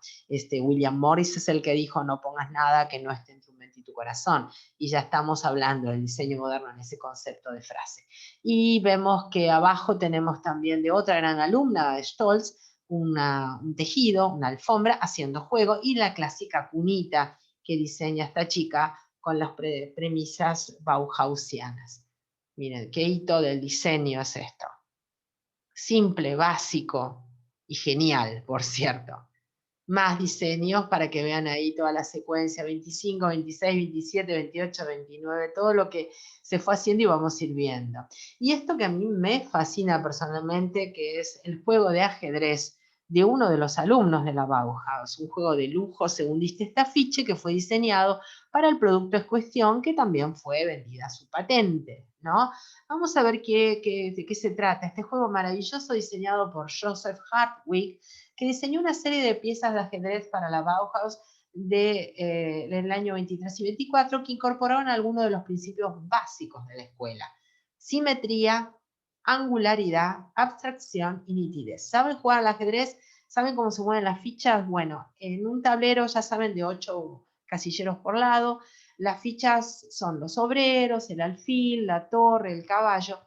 William Morris es el que dijo no pongas nada que no esté en tu mente y tu corazón, y ya estamos hablando del diseño moderno en ese concepto de frase. Y vemos que abajo tenemos también de otra gran alumna de Stolz, un tejido, una alfombra haciendo juego, y la clásica cunita que diseña esta chica con las premisas bauhausianas. Miren, qué hito del diseño es esto. Simple, básico y genial, por cierto. Más diseños para que vean ahí toda la secuencia, 25, 26, 27, 28, 29, todo lo que se fue haciendo y vamos a ir viendo. Y esto que a mí me fascina personalmente, que es el juego de ajedrez de uno de los alumnos de la Bauhaus, un juego de lujo, según dice este afiche, que fue diseñado para el producto en cuestión, que también fue vendida su patente, ¿no? Vamos a ver de qué se trata. Este juego maravilloso diseñado por Joseph Hartwig, que diseñó una serie de piezas de ajedrez para la Bauhaus del año 23 y 24, que incorporaron algunos de los principios básicos de la escuela. Simetría, angularidad, abstracción y nitidez. ¿Saben jugar al ajedrez? ¿Saben cómo se mueven las fichas? Bueno, en un tablero ya saben de 8 casilleros por lado. Las fichas son los obreros, el alfil, la torre, el caballo.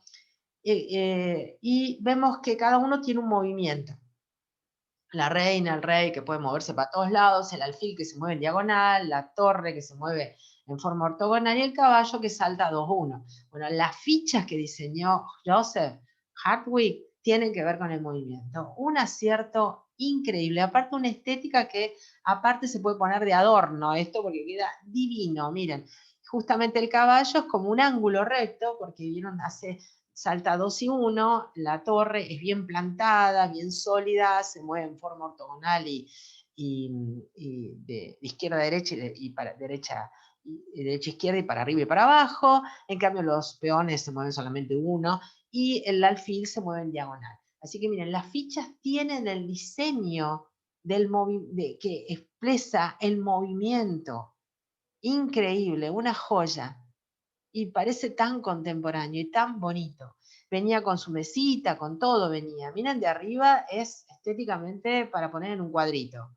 Y vemos que cada uno tiene un movimiento. La reina, el rey que puede moverse para todos lados, el alfil que se mueve en diagonal, la torre que se mueve en forma ortogonal y el caballo que salta 2-1. Bueno, las fichas que diseñó Joseph Hartwig tienen que ver con el movimiento. Un acierto increíble, aparte una estética que aparte se puede poner de adorno esto porque queda divino. Miren, justamente el caballo es como un ángulo recto porque vieron salta 2-1, la torre es bien plantada, bien sólida, se mueve en forma ortogonal y de izquierda a derecha y para derecha izquierda y para arriba y para abajo. En cambio los peones se mueven solamente uno y el alfil se mueve en diagonal. Así que miren, las fichas tienen el diseño que expresa el movimiento. Increíble, una joya. Y parece tan contemporáneo y tan bonito. Venía con su mesita, con todo venía. Miren, de arriba es estéticamente para poner en un cuadrito.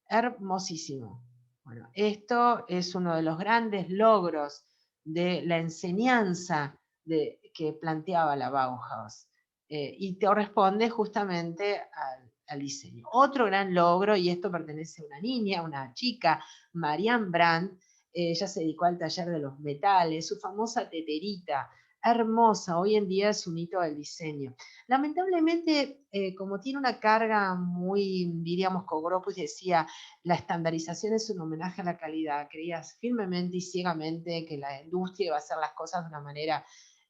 Hermosísimo. Bueno, esto es uno de los grandes logros de la enseñanza que planteaba la Bauhaus. Y corresponde justamente al diseño. Otro gran logro, y esto pertenece a una niña, una chica, Marianne Brandt. Ella se dedicó al taller de los metales, su famosa teterita, hermosa, hoy en día es un hito del diseño. Lamentablemente, como tiene una carga muy, diríamos, como Gropius decía, la estandarización es un homenaje a la calidad. Creías firmemente y ciegamente que la industria iba a hacer las cosas de una manera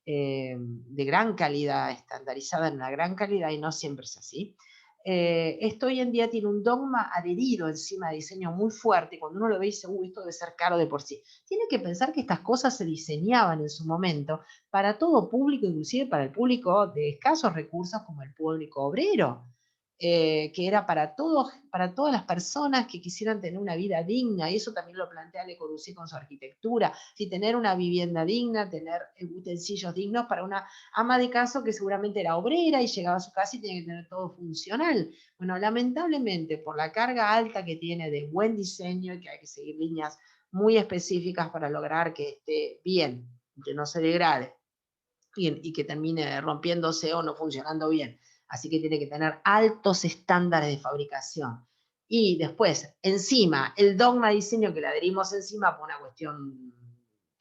de gran calidad, estandarizada en una gran calidad, y no siempre es así. Esto hoy en día tiene un dogma adherido encima de diseño muy fuerte, y cuando uno lo ve dice, esto debe ser caro de por sí. Tiene que pensar que estas cosas se diseñaban en su momento para todo público, inclusive para el público de escasos recursos como el público obrero, que era para todos, para todas las personas que quisieran tener una vida digna, y eso también lo plantea Le Corbusier con su arquitectura, si tener una vivienda digna, tener utensilios dignos para una ama de casa que seguramente era obrera y llegaba a su casa y tenía que tener todo funcional. Bueno, lamentablemente, por la carga alta que tiene de buen diseño y que hay que seguir líneas muy específicas para lograr que esté bien, que no se degrade y que termine rompiéndose o no funcionando bien. Así que tiene que tener altos estándares de fabricación. Y después, encima, el dogma de diseño que le adherimos encima por una cuestión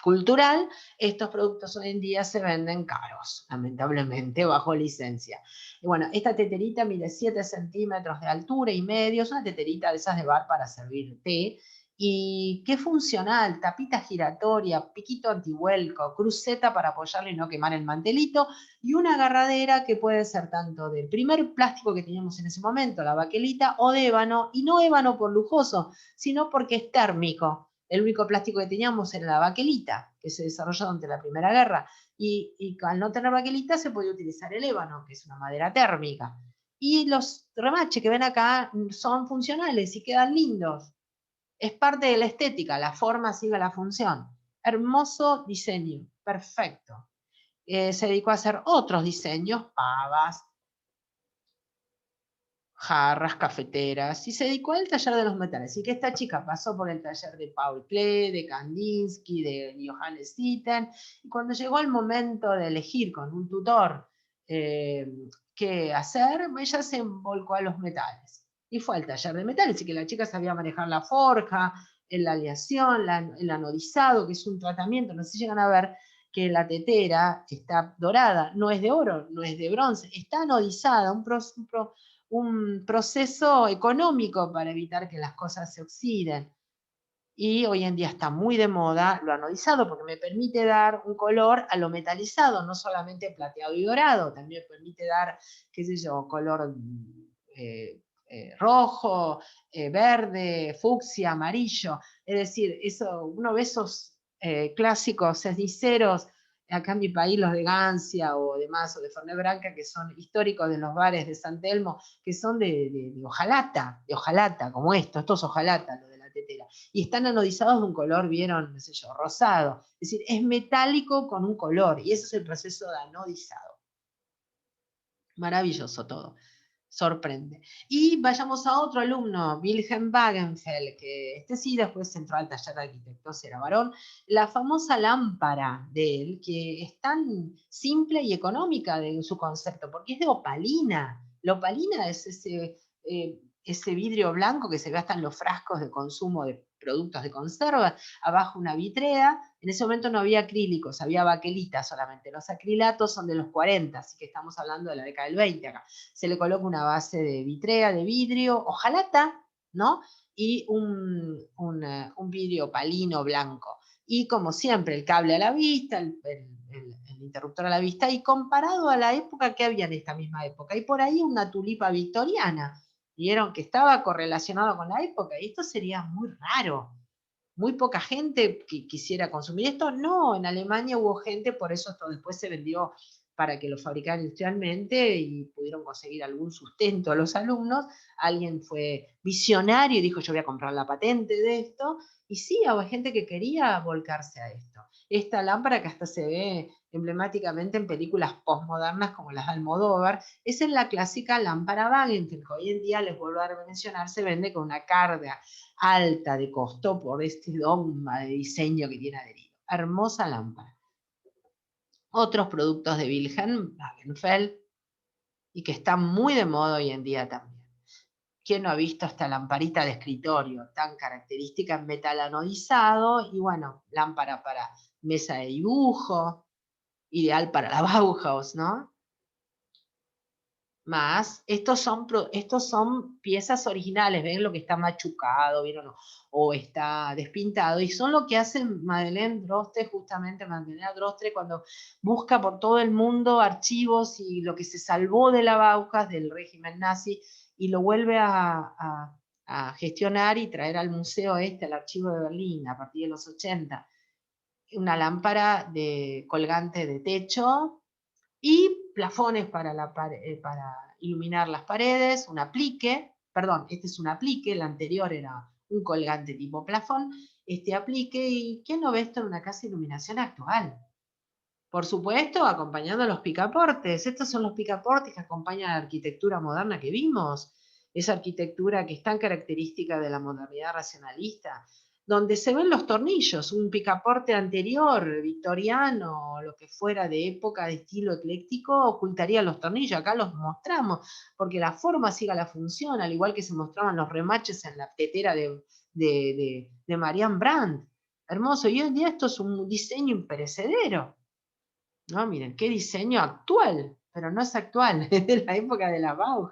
cultural, estos productos hoy en día se venden caros, lamentablemente, bajo licencia. Y bueno, esta teterita mide 7 centímetros de altura y medio, es una teterita de esas de bar para servir té, y qué funcional, tapita giratoria, piquito antivuelco, cruceta para apoyarlo y no quemar el mantelito, y una agarradera que puede ser tanto del primer plástico que teníamos en ese momento, la baquelita, o de ébano, y no ébano por lujoso, sino porque es térmico. El único plástico que teníamos era la baquelita, que se desarrolló durante la Primera Guerra, y al no tener baquelita se podía utilizar el ébano, que es una madera térmica. Y los remaches que ven acá son funcionales y quedan lindos. Es parte de la estética, la forma sigue la función. Hermoso diseño, perfecto. Se dedicó a hacer otros diseños, pavas, jarras, cafeteras, y se dedicó al taller de los metales. Y que esta chica pasó por el taller de Paul Klee, de Kandinsky, de Johannes Itten, y cuando llegó el momento de elegir con un tutor qué hacer, ella se volcó a los metales. Y fue al taller de metales, y que la chica sabía manejar la forja, la aleación, el anodizado, que es un tratamiento, no sé si llegan a ver, que la tetera está dorada, no es de oro, no es de bronce, está anodizada, un proceso económico para evitar que las cosas se oxiden. Y hoy en día está muy de moda lo anodizado porque me permite dar un color a lo metalizado, no solamente plateado y dorado, también me permite dar, qué sé yo, color rojo, verde, fucsia, amarillo. Es decir, eso, uno ve esos clásicos ceniceros, acá en mi país los de Gancia o demás, o de Fernet Branca, que son históricos de los bares de San Telmo, que son de hojalata, como esto es hojalata, lo de la tetera. Y están anodizados de un color, vieron, no sé yo, rosado. Es decir, es metálico con un color, y ese es el proceso de anodizado. Maravilloso todo, sorprende. Y vayamos a otro alumno, Wilhelm Wagenfeld, que este sí después entró al taller de arquitectos, era varón, la famosa lámpara de él, que es tan simple y económica en su concepto, porque es de opalina. La opalina es ese vidrio blanco que se ve hasta en los frascos de consumo de productos de conserva, abajo una vitrea. En ese momento no había acrílicos, había baquelita solamente. Los acrilatos son de los 40, así que estamos hablando de la década del 20 acá. Se le coloca una base de vitrea, de vidrio, hojalata, ¿no? Y un vidrio opalino blanco. Y como siempre, el cable a la vista, el interruptor a la vista, y comparado a la época que había en esta misma época. Y por ahí una tulipa victoriana. Vieron que estaba correlacionado con la época, y esto sería muy raro. Muy poca gente que quisiera consumir esto. No, en Alemania hubo gente, por eso esto después se vendió para que lo fabricaran industrialmente y pudieron conseguir algún sustento a los alumnos. Alguien fue visionario y dijo, yo voy a comprar la patente de esto. Y sí, había gente que quería volcarse a esto. Esta lámpara que hasta se ve emblemáticamente en películas postmodernas como las de Almodóvar, esa es la clásica lámpara Wagenfeld, que hoy en día, les vuelvo a mencionar, se vende con una carga alta de costo por este dogma de diseño que tiene adherido. Hermosa lámpara. Otros productos de Wilhelm Wagenfeld y que están muy de moda hoy en día también. ¿Quién no ha visto esta lamparita de escritorio tan característica en metal anodizado? Y bueno, lámpara para mesa de dibujo, ideal para la Bauhaus, ¿no? Más, estos son piezas originales, ven lo que está machucado, ¿vieron? O está despintado, y son lo que hace Madeleine Drostre, justamente Madeleine Drostre, cuando busca por todo el mundo archivos y lo que se salvó de la Bauhaus, del régimen nazi, y lo vuelve a gestionar y traer al museo al archivo de Berlín, a partir de los 80. Una lámpara de colgante de techo, y plafones para iluminar las paredes, un aplique, perdón, este es un aplique, el anterior era un colgante tipo plafón, este aplique, y ¿quién no ve esto en una casa de iluminación actual? Por supuesto, acompañando a los picaportes. Estos son los picaportes que acompañan a la arquitectura moderna que vimos, esa arquitectura que es tan característica de la modernidad racionalista, donde se ven los tornillos, un picaporte anterior, victoriano, lo que fuera de época de estilo ecléctico, ocultaría los tornillos. Acá los mostramos, porque la forma sigue la función, al igual que se mostraban los remaches en la tetera de Marianne Brandt. Hermoso, y hoy en día esto es un diseño imperecedero. No, miren, qué diseño actual, pero no es actual, es de la época de la Bauhaus.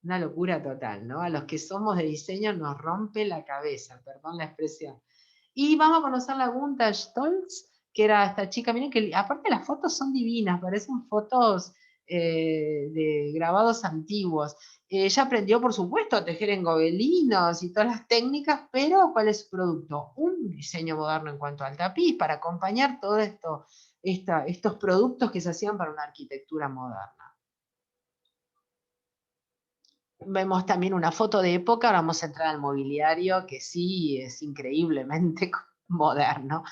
Una locura total, ¿no? A los que somos de diseño nos rompe la cabeza, perdón la expresión. Y vamos a conocer la Gunther Stolz, que era esta chica, miren que aparte las fotos son divinas, parecen fotos de grabados antiguos. Ella aprendió, por supuesto, a tejer en gobelinos y todas las técnicas, pero ¿cuál es su producto? Un diseño moderno en cuanto al tapiz, para acompañar todo esto, estos productos que se hacían para una arquitectura moderna. Vemos también una foto de época, ahora vamos a entrar al mobiliario, que sí es increíblemente moderno.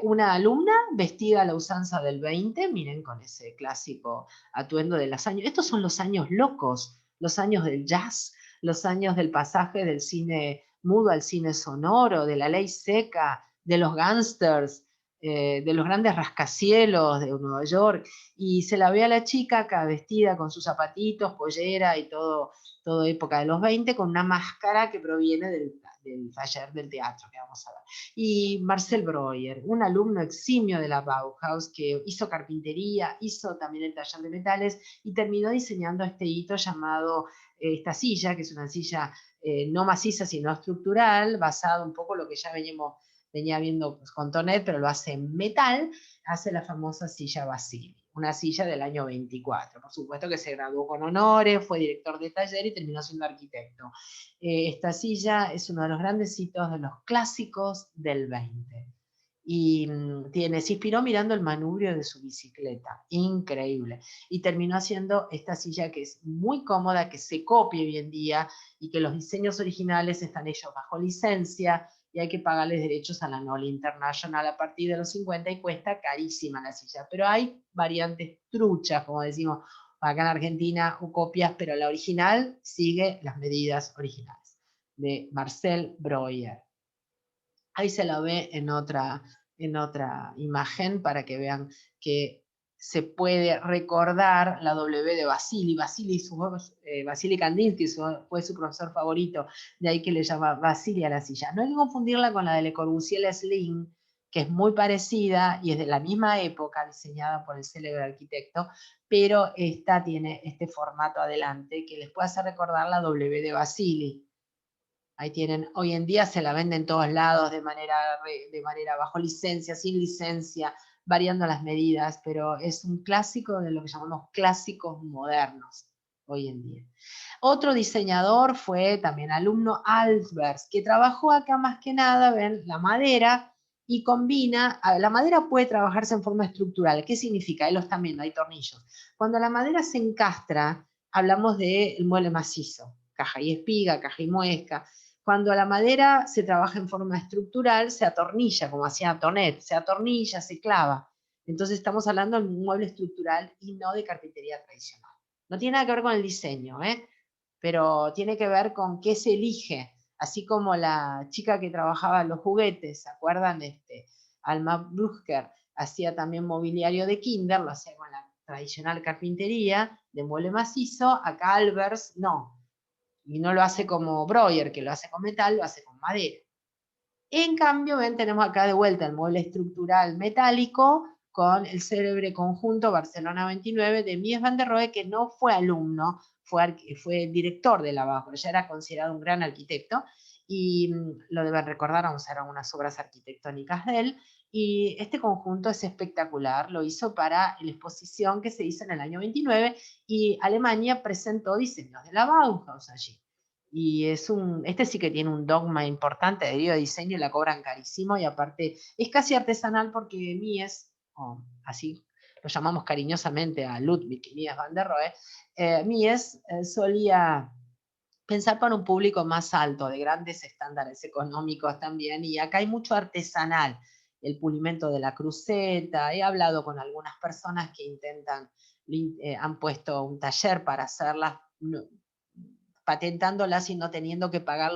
Una alumna vestida a la usanza del 20, miren, con ese clásico atuendo de los años. Estos son los años locos, los años del jazz, los años del pasaje del cine mudo al cine sonoro, de la ley seca, de los gángsters, de los grandes rascacielos de Nueva York. Y se la ve a la chica acá vestida con sus zapatitos, pollera y todo época de los 20, con una máscara que proviene del taller del teatro que vamos a ver. Y Marcel Breuer, un alumno eximio de la Bauhaus, que hizo carpintería, hizo también el taller de metales y terminó diseñando este hito llamado esta silla, que es una silla no maciza sino estructural, basado un poco en lo que ya venía viendo pues, con Tonet, pero lo hace en metal, hace la famosa silla Basili, una silla del año 24. Por supuesto que se graduó con honores, fue director de taller y terminó siendo arquitecto. Esta silla es uno de los grandes hitos de los clásicos del 20. Y se inspiró mirando el manubrio de su bicicleta, increíble. Y terminó haciendo esta silla que es muy cómoda, que se copia hoy en día y que los diseños originales están hechos bajo licencia y hay que pagarles derechos a la Noli International a partir de los 50 y cuesta carísima la silla. Pero hay variantes truchas, como decimos acá en Argentina, o copias, pero la original sigue las medidas originales, de Marcel Breuer. Ahí se la ve en otra imagen para que vean que se puede recordar la W de Vasily. Vasily Kandinsky fue su profesor favorito, de ahí que le llama Vasily a la silla. No hay que confundirla con la de Le Corbusier Slim, que es muy parecida y es de la misma época, diseñada por el célebre arquitecto, pero esta tiene este formato adelante que les puede hacer recordar la W de Vasily. Ahí tienen, hoy en día se la venden en todos lados de manera bajo licencia, sin licencia, variando las medidas, pero es un clásico de lo que llamamos clásicos modernos hoy en día. Otro diseñador fue también alumno Albers, que trabajó acá más que nada, ven, la madera, y combina, la madera puede trabajarse en forma estructural. ¿Qué significa? Ahí lo están viendo, hay tornillos. Cuando la madera se encastra, hablamos del mueble macizo, caja y espiga, caja y muesca. Cuando la madera se trabaja en forma estructural, se atornilla, como hacía Tonet, se atornilla, se clava. Entonces estamos hablando de un mueble estructural y no de carpintería tradicional. No tiene nada que ver con el diseño, pero tiene que ver con qué se elige. Así como la chica que trabajaba en los juguetes, ¿se acuerdan? Alma Brugger hacía también mobiliario de kinder, lo hacía con la tradicional carpintería de mueble macizo. Acá Albers no, y no lo hace como Breuer, que lo hace con metal, lo hace con madera. En cambio, ven, tenemos acá de vuelta el mueble estructural metálico con el célebre conjunto Barcelona 29 de Mies van der Rohe, que no fue alumno, fue director de la Bauhaus, pero ya era considerado un gran arquitecto, y lo deben recordar, vamos a ver algunas obras arquitectónicas de él, y este conjunto es espectacular, lo hizo para la exposición que se hizo en el año 29, y Alemania presentó diseños de la Bauhaus allí. Y este sí que tiene un dogma importante de diseño y la cobran carísimo, y aparte es casi artesanal porque Mies, así lo llamamos cariñosamente a Ludwig Mies van der Rohe, Mies solía pensar para un público más alto, de grandes estándares económicos también, y acá hay mucho artesanal, el pulimento de la cruceta, he hablado con algunas personas que han puesto un taller para hacerlas, patentándolas y no teniendo que pagar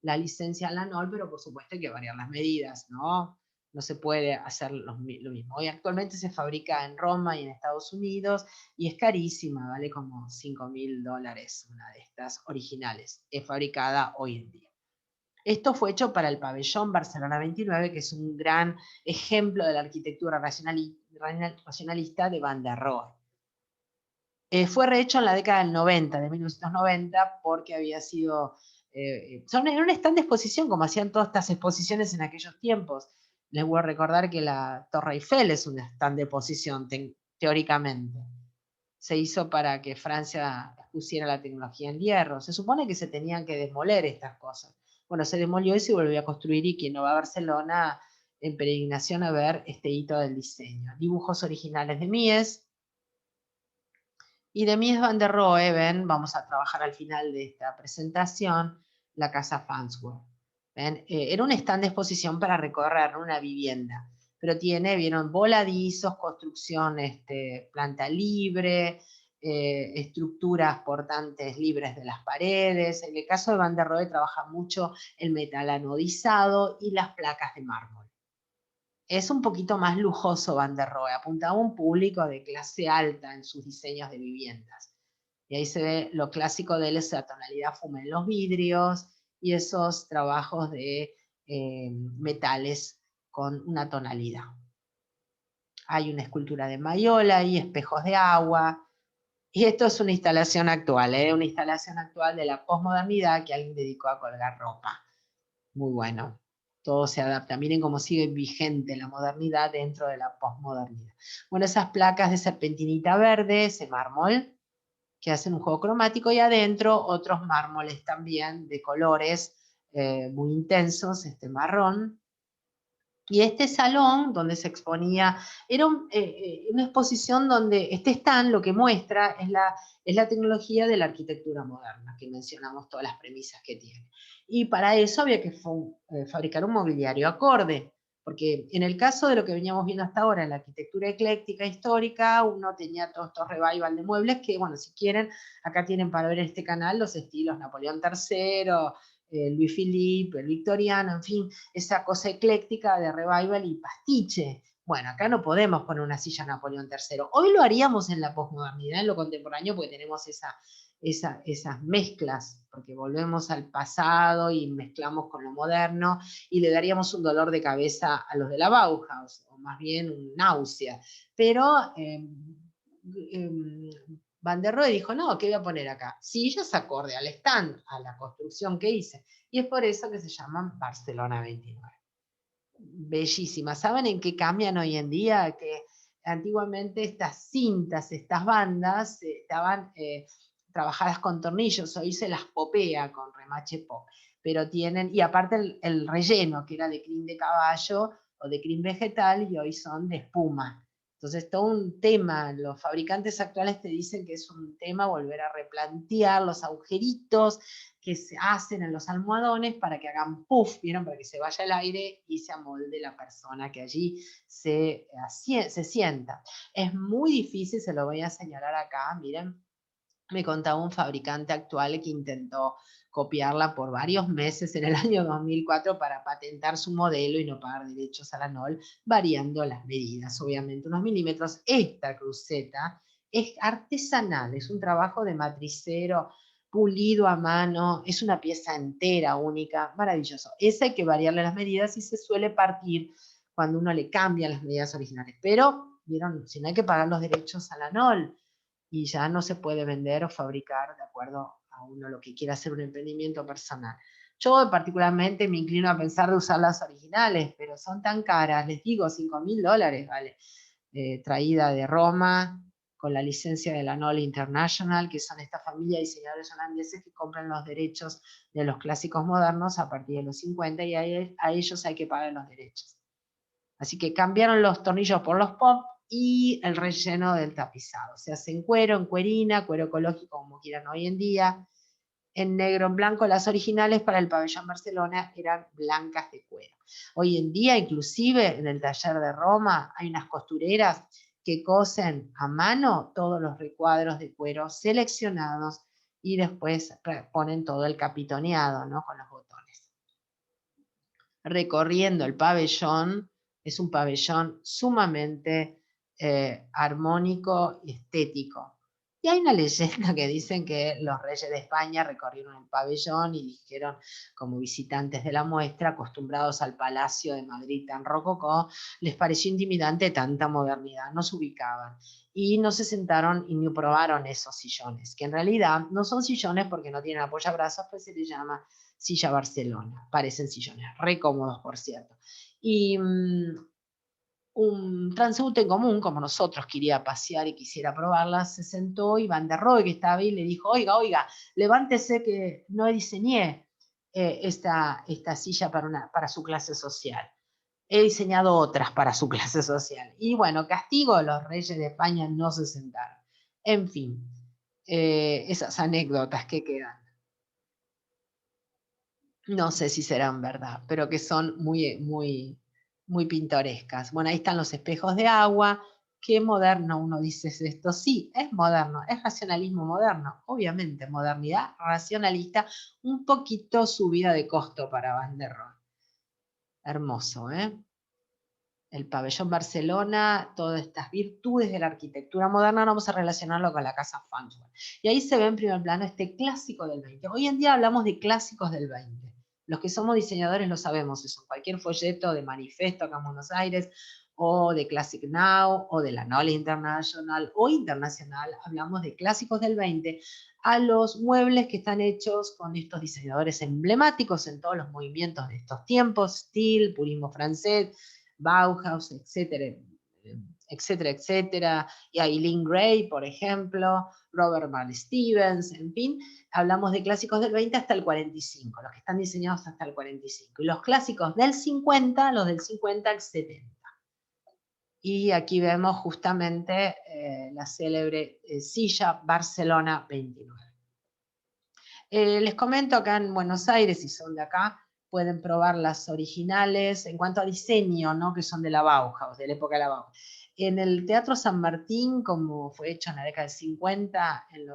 la licencia en la NOL, pero por supuesto hay que variar las medidas, ¿no? No se puede hacer lo mismo. Hoy actualmente se fabrica en Roma y en Estados Unidos y es carísima, vale como $5.000 una de estas originales. Es fabricada hoy en día. Esto fue hecho para el pabellón Barcelona 29, que es un gran ejemplo de la arquitectura racionalista de Van der Rohe. Fue rehecho en la década del 90, de 1990, porque había sido... era un stand de exposición, como hacían todas estas exposiciones en aquellos tiempos. Les voy a recordar que la Torre Eiffel es un stand de exposición, teóricamente. Se hizo para que Francia pusiera la tecnología en hierro. Se supone que se tenían que demoler estas cosas. Bueno, se demolió y se volvió a construir, y quien no va a Barcelona en peregrinación a ver este hito del diseño. Dibujos originales de Mies. Y de Mies van der Rohe, ven, vamos a trabajar al final de esta presentación, la casa Farnsworth. ¿Ven? Era un stand de exposición para recorrer una vivienda, pero vieron, voladizos, construcción, planta libre, estructuras portantes libres de las paredes. En el caso de Van der Rohe trabaja mucho el metal anodizado y las placas de mármol. Es un poquito más lujoso Van der Rohe, apuntaba a un público de clase alta en sus diseños de viviendas. Y ahí se ve lo clásico de él, esa tonalidad fumé en los vidrios y esos trabajos de metales con una tonalidad. Hay una escultura de Maiola y espejos de agua. Y esto es una instalación actual de la posmodernidad que alguien dedicó a colgar ropa. Muy bueno. Todo se adapta. Miren cómo sigue vigente la modernidad dentro de la posmodernidad. Bueno, esas placas de serpentinita verde, ese mármol, que hacen un juego cromático, y adentro otros mármoles también de colores muy intensos, marrón. Y este salón donde se exponía, era una exposición donde este stand lo que muestra es la tecnología de la arquitectura moderna, que mencionamos todas las premisas que tiene. Y para eso había que fabricar un mobiliario acorde, porque en el caso de lo que veníamos viendo hasta ahora, en la arquitectura ecléctica histórica, uno tenía todos estos revival de muebles que, bueno, si quieren, acá tienen para ver en este canal los estilos Napoleón III, Louis Philippe, el victoriano, en fin, esa cosa ecléctica de revival y pastiche. Bueno, acá no podemos poner una silla Napoleón III. Hoy lo haríamos en la posmodernidad, en lo contemporáneo, porque tenemos esas mezclas, porque volvemos al pasado y mezclamos con lo moderno, y le daríamos un dolor de cabeza a los de la Bauhaus, o más bien un náusea. Pero Van der Rohe dijo, no, ¿qué voy a poner acá? Sillas acorde al stand, a la construcción que hice. Y es por eso que se llaman Barcelona 29. Bellísima. ¿Saben en qué cambian hoy en día? Que antiguamente estas cintas, estas bandas, estaban trabajadas con tornillos, hoy se las popea con remache pop. Pero tienen, y aparte el relleno, que era de crin de caballo o de crin vegetal, y hoy son de espuma. Entonces, todo un tema, los fabricantes actuales te dicen que es un tema volver a replantear los agujeritos que se hacen en los almohadones para que hagan puff, ¿vieron? Para que se vaya el aire y se amolde la persona que allí se sienta. Es muy difícil, se lo voy a señalar acá, miren, me contaba un fabricante actual que intentó copiarla por varios meses en el año 2004 para patentar su modelo y no pagar derechos a la NOL, variando las medidas, obviamente, unos milímetros. Esta cruceta es artesanal, es un trabajo de matricero pulido a mano, es una pieza entera, única, maravilloso. Esa hay que variarle las medidas y se suele partir cuando uno le cambia las medidas originales. Pero, vieron, si no hay que pagar los derechos a la NOL, y ya no se puede vender o fabricar de acuerdo a uno lo que quiera hacer un emprendimiento personal. Yo particularmente me inclino a pensar de usar las originales, pero son tan caras, les digo, $5.000 vale, traída de Roma, con la licencia de la NOL International, que son esta familia de diseñadores holandeses que compran los derechos de los clásicos modernos a partir de los 50 y a ellos hay que pagar los derechos. Así que cambiaron los tornillos por los pop y el relleno del tapizado. Se hace en cuero, en cuerina, cuero ecológico como quieran hoy en día, en negro, en blanco. Las originales para el pabellón Barcelona eran blancas de cuero. Hoy en día, inclusive en el taller de Roma, hay unas costureras que cosen a mano todos los recuadros de cuero seleccionados y después ponen todo el capitoneado, ¿no? Con los botones. Recorriendo el pabellón, es un pabellón sumamente armónico y estético. Y hay una leyenda que dicen que los reyes de España recorrieron el pabellón y dijeron, como visitantes de la muestra, acostumbrados al Palacio de Madrid tan rococó, les pareció intimidante tanta modernidad, no se ubicaban. Y no se sentaron y ni probaron esos sillones, que en realidad no son sillones porque no tienen apoyabrazos, pues se les llama silla Barcelona. Parecen sillones, re cómodos, por cierto. Y un transeúnte en común, como nosotros, que iría a pasear y quisiera probarla, se sentó y Van der Rohe, que estaba ahí, le dijo, oiga, levántese que no diseñé esta silla para su clase social. He diseñado otras para su clase social. Y bueno, castigo, los reyes de España no se sentaron. En fin, esas anécdotas que quedan. No sé si serán verdad, pero que son muy pintorescas. Bueno, ahí están los espejos de agua. Qué moderno uno dice esto. Sí, es moderno, es racionalismo moderno. Obviamente, modernidad racionalista, un poquito subida de costo para Van der Rohe. Hermoso, ¿eh? El pabellón Barcelona, todas estas virtudes de la arquitectura moderna, vamos a relacionarlo con la casa Farnsworth. Y ahí se ve en primer plano este clásico del 20. Hoy en día hablamos de clásicos del 20. Los que somos diseñadores lo sabemos, eso. Cualquier folleto de manifiesto acá en Buenos Aires, o de Classic Now, o de la NOL International, o internacional, hablamos de clásicos del 20, a los muebles que están hechos con estos diseñadores emblemáticos en todos los movimientos de estos tiempos, Steel, purismo francés, Bauhaus, etcétera, etcétera, etcétera, y Eileen Gray, por ejemplo, Robert Marl Stevens, en fin, hablamos de clásicos del 20 hasta el 45, los que están diseñados hasta el 45, y los clásicos del 50, los del 50 al 70. Y aquí vemos justamente la célebre silla Barcelona 29. Les comento acá en Buenos Aires, si son de acá, pueden probar las originales en cuanto a diseño, ¿no? Que son de la Bauhaus, de la época de la Bauhaus. En el Teatro San Martín, como fue hecho en la década del 50, en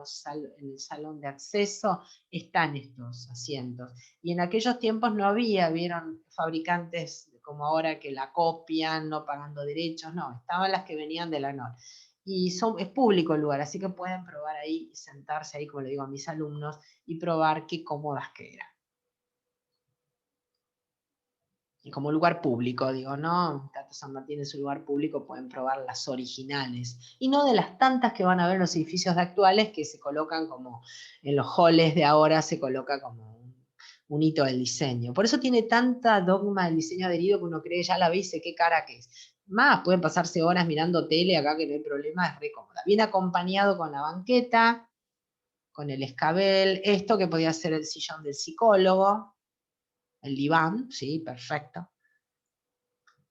el salón de acceso, están estos asientos. Y en aquellos tiempos no había, vieron, fabricantes como ahora que la copian, no pagando derechos, no, estaban las que venían de la NOR. Y es público el lugar, así que pueden probar ahí, sentarse ahí, como le digo a mis alumnos, y probar qué cómodas que eran. Y como lugar público, digo, ¿no? Teatro San Martín es un lugar público, pueden probar las originales. Y no de las tantas que van a ver en los edificios actuales que se colocan como, en los halls de ahora se coloca como un hito del diseño. Por eso tiene tanta dogma del diseño adherido que uno cree, ya la ve y dice, qué cara que es. Más, pueden pasarse horas mirando tele acá que no hay problema, es re cómoda. Viene acompañado con la banqueta, con el escabel, esto que podía ser el sillón del psicólogo, el diván, sí, perfecto.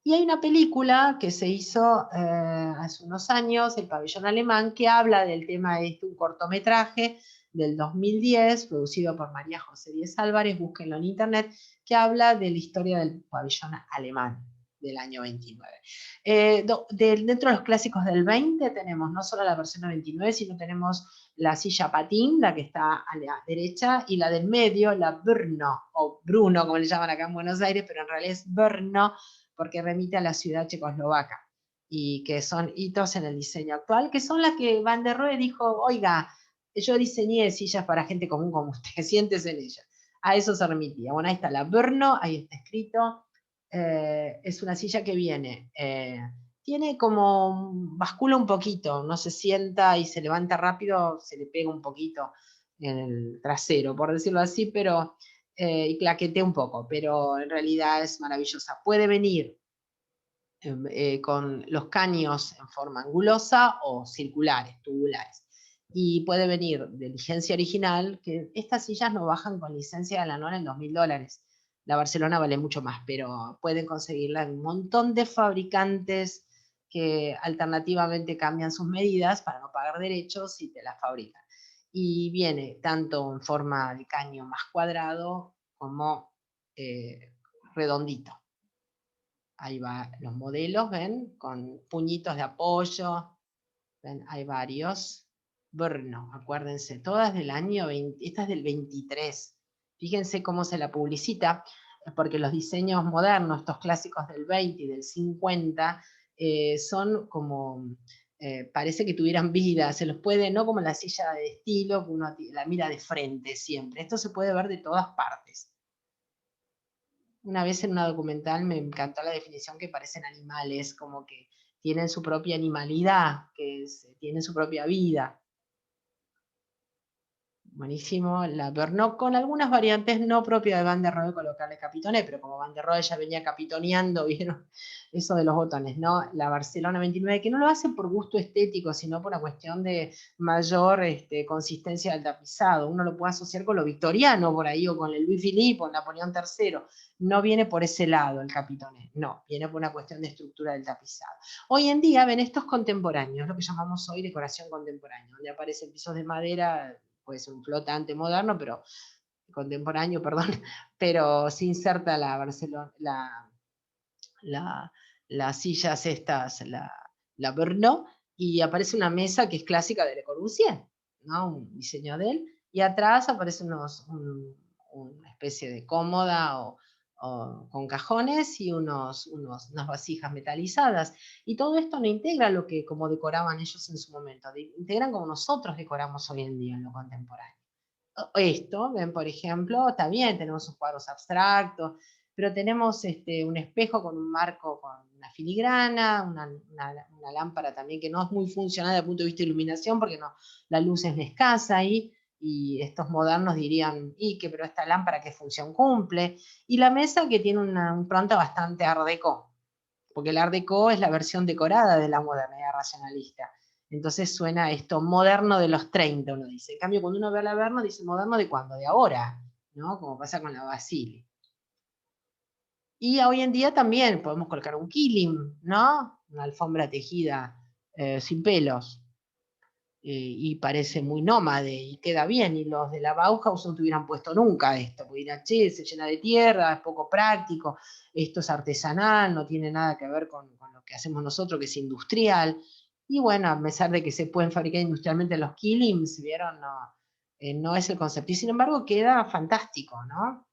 Y hay una película que se hizo hace unos años, El Pabellón Alemán, que habla del tema de esto, un cortometraje del 2010, producido por María José Díez Álvarez, búsquenlo en internet, que habla de la historia del pabellón alemán del año 29. Dentro de los clásicos del 20 tenemos no solo la versión 29, sino tenemos la silla patín, la que está a la derecha, y la del medio, la Brno, o Bruno, como le llaman acá en Buenos Aires, pero en realidad es Brno, porque remite a la ciudad checoslovaca, y que son hitos en el diseño actual, que son las que Van der Rohe dijo, oiga, yo diseñé sillas para gente común como usted, siéntese en ellas. A eso se remitía. Bueno, ahí está la Brno, ahí está escrito, es una silla que viene, tiene como, bascula un poquito, no se sienta y se levanta rápido, se le pega un poquito en el trasero, por decirlo así, pero, y claquetea un poco, pero en realidad es maravillosa. Puede venir con los caños en forma angulosa o circulares, tubulares. Y puede venir de licencia original, que estas sillas no bajan con licencia de la NOR en $2000. La Barcelona vale mucho más, pero pueden conseguirla en un montón de fabricantes que alternativamente cambian sus medidas para no pagar derechos y te la fabrican. Y viene tanto en forma de caño más cuadrado como redondito. Ahí va los modelos, ¿ven? Con puñitos de apoyo. ¿Ven? Hay varios. Brno, acuérdense, todas del año 20, esta es del 23. Fíjense cómo se la publicita, porque los diseños modernos, estos clásicos del 20 y del 50, son como, parece que tuvieran vida, se los puede, no como la silla de estilo, que uno la mira de frente siempre. Esto se puede ver de todas partes. Una vez en una documental me encantó la definición que parecen animales, como que tienen su propia animalidad, tienen su propia vida. Buenísimo, la Pernod con algunas variantes no propias de Van der Rohe colocarle capitoné, pero como Van der Rohe ya venía capitoneando, vieron eso de los botones, ¿no? La Barcelona 29, que no lo hace por gusto estético, sino por una cuestión de mayor consistencia del tapizado. Uno lo puede asociar con lo victoriano por ahí, o con el Louis Philippe o Napoleón III. No viene por ese lado el capitoné, no, viene por una cuestión de estructura del tapizado. Hoy en día ven estos contemporáneos, lo que llamamos hoy decoración contemporánea, donde aparecen pisos de madera, puede ser un flotante moderno, pero contemporáneo, perdón, pero se inserta la Barcelona, las sillas estas, la Brno, y aparece una mesa que es clásica de Le Corbusier, ¿no? Un diseño de él, y atrás aparece una especie de cómoda o con cajones y unas vasijas metalizadas. Y todo esto no integra lo que como decoraban ellos en su momento, integran como nosotros decoramos hoy en día en lo contemporáneo. Esto, ven, por ejemplo, está bien, tenemos sus cuadros abstractos, pero tenemos un espejo con un marco con una filigrana, una lámpara también que no es muy funcional desde el punto de vista de iluminación, porque no, la luz es escasa ahí, y estos modernos dirían, pero esta lámpara qué función cumple, y la mesa que tiene una impronta bastante art déco, porque el art déco es la versión decorada de la modernidad racionalista. Entonces suena esto moderno de los 30, uno dice. En cambio, cuando uno ve a la Verno, dice moderno de cuándo, de ahora, ¿no? Como pasa con la Basile. Y hoy en día también podemos colocar un kilim, ¿no? Una alfombra tejida sin pelos. Y parece muy nómade y queda bien. Y los de la Bauhaus no te hubieran puesto nunca esto, porque dirán, che, se llena de tierra, es poco práctico, esto es artesanal, no tiene nada que ver con lo que hacemos nosotros, que es industrial. Y bueno, a pesar de que se pueden fabricar industrialmente los kilims, ¿vieron? No, no es el concepto. Y sin embargo queda fantástico, ¿no?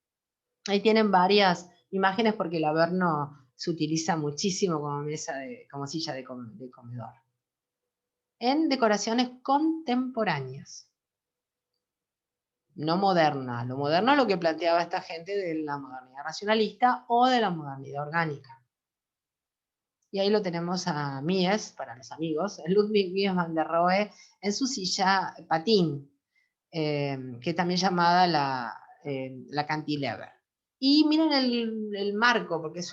Ahí tienen varias imágenes porque el Averno se utiliza muchísimo como como silla de comedor. En decoraciones contemporáneas, no moderna. Lo moderno es lo que planteaba esta gente de la modernidad racionalista o de la modernidad orgánica. Y ahí lo tenemos a Mies, para los amigos, Ludwig Mies van der Rohe, en su silla patín, que también llamada la cantilever. Y miren el marco, porque es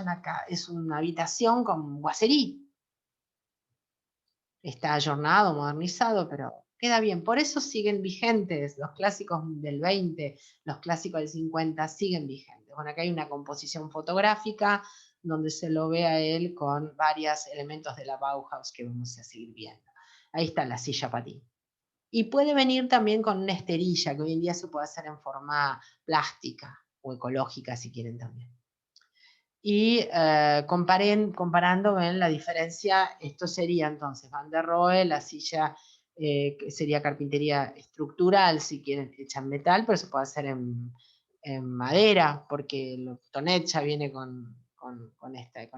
una habitación con boiserie. Está ayornado, modernizado, pero queda bien. Por eso siguen vigentes los clásicos del 20, los clásicos del 50 siguen vigentes. Bueno, acá hay una composición fotográfica donde se lo ve a él con varios elementos de la Bauhaus que vamos a seguir viendo. Ahí está la silla patín. Y puede venir también con una esterilla, que hoy en día se puede hacer en forma plástica o ecológica, si quieren también. Y comparando, ven la diferencia, esto sería entonces Van der Rohe, la silla que sería carpintería estructural, si quieren, hecha en metal, pero se puede hacer en madera, porque el Tonet ya viene con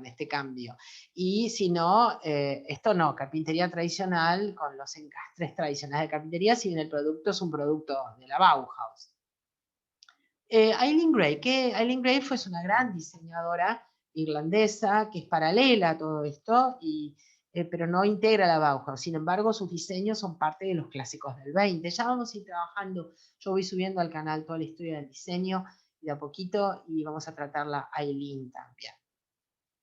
este cambio. Y si no, esto no, carpintería tradicional, con los encastres tradicionales de carpintería, si bien el producto es un producto de la Bauhaus. Eileen Gray fue una gran diseñadora irlandesa, que es paralela a todo esto, pero no integra la Bauhaus. Sin embargo, sus diseños son parte de los clásicos del 20. Ya vamos a ir trabajando, yo voy subiendo al canal toda la historia del diseño de a poquito y vamos a tratarla a Aileen también.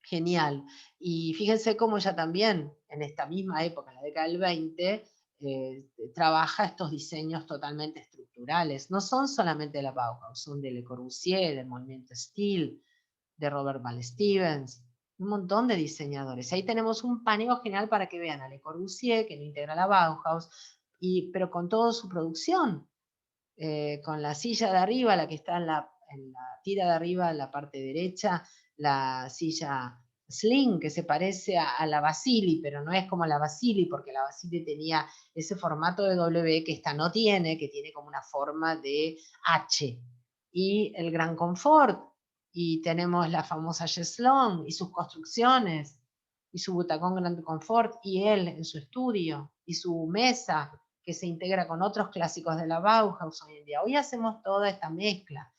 Genial. Y fíjense cómo ella también, en esta misma época, en la década del 20, trabaja estos diseños totalmente estructurales. No son solamente de la Bauhaus, son de Le Corbusier, del movimiento Steel, de Robert Val Stevens, un montón de diseñadores. Ahí tenemos un paneo general para que vean a Le Corbusier, que no integra la Bauhaus, pero con toda su producción, con la silla de arriba, la que está en la tira de arriba, en la parte derecha, la silla Sling, que se parece a la Basili, pero no es como la Basili, porque la Basili tenía ese formato de W que esta no tiene, que tiene como una forma de H. Y el Gran Confort, y tenemos la famosa Cheslong, y sus construcciones, y su butacón Grand Confort, y él en su estudio, y su mesa, que se integra con otros clásicos de la Bauhaus hoy en día. Hoy hacemos toda esta mezcla.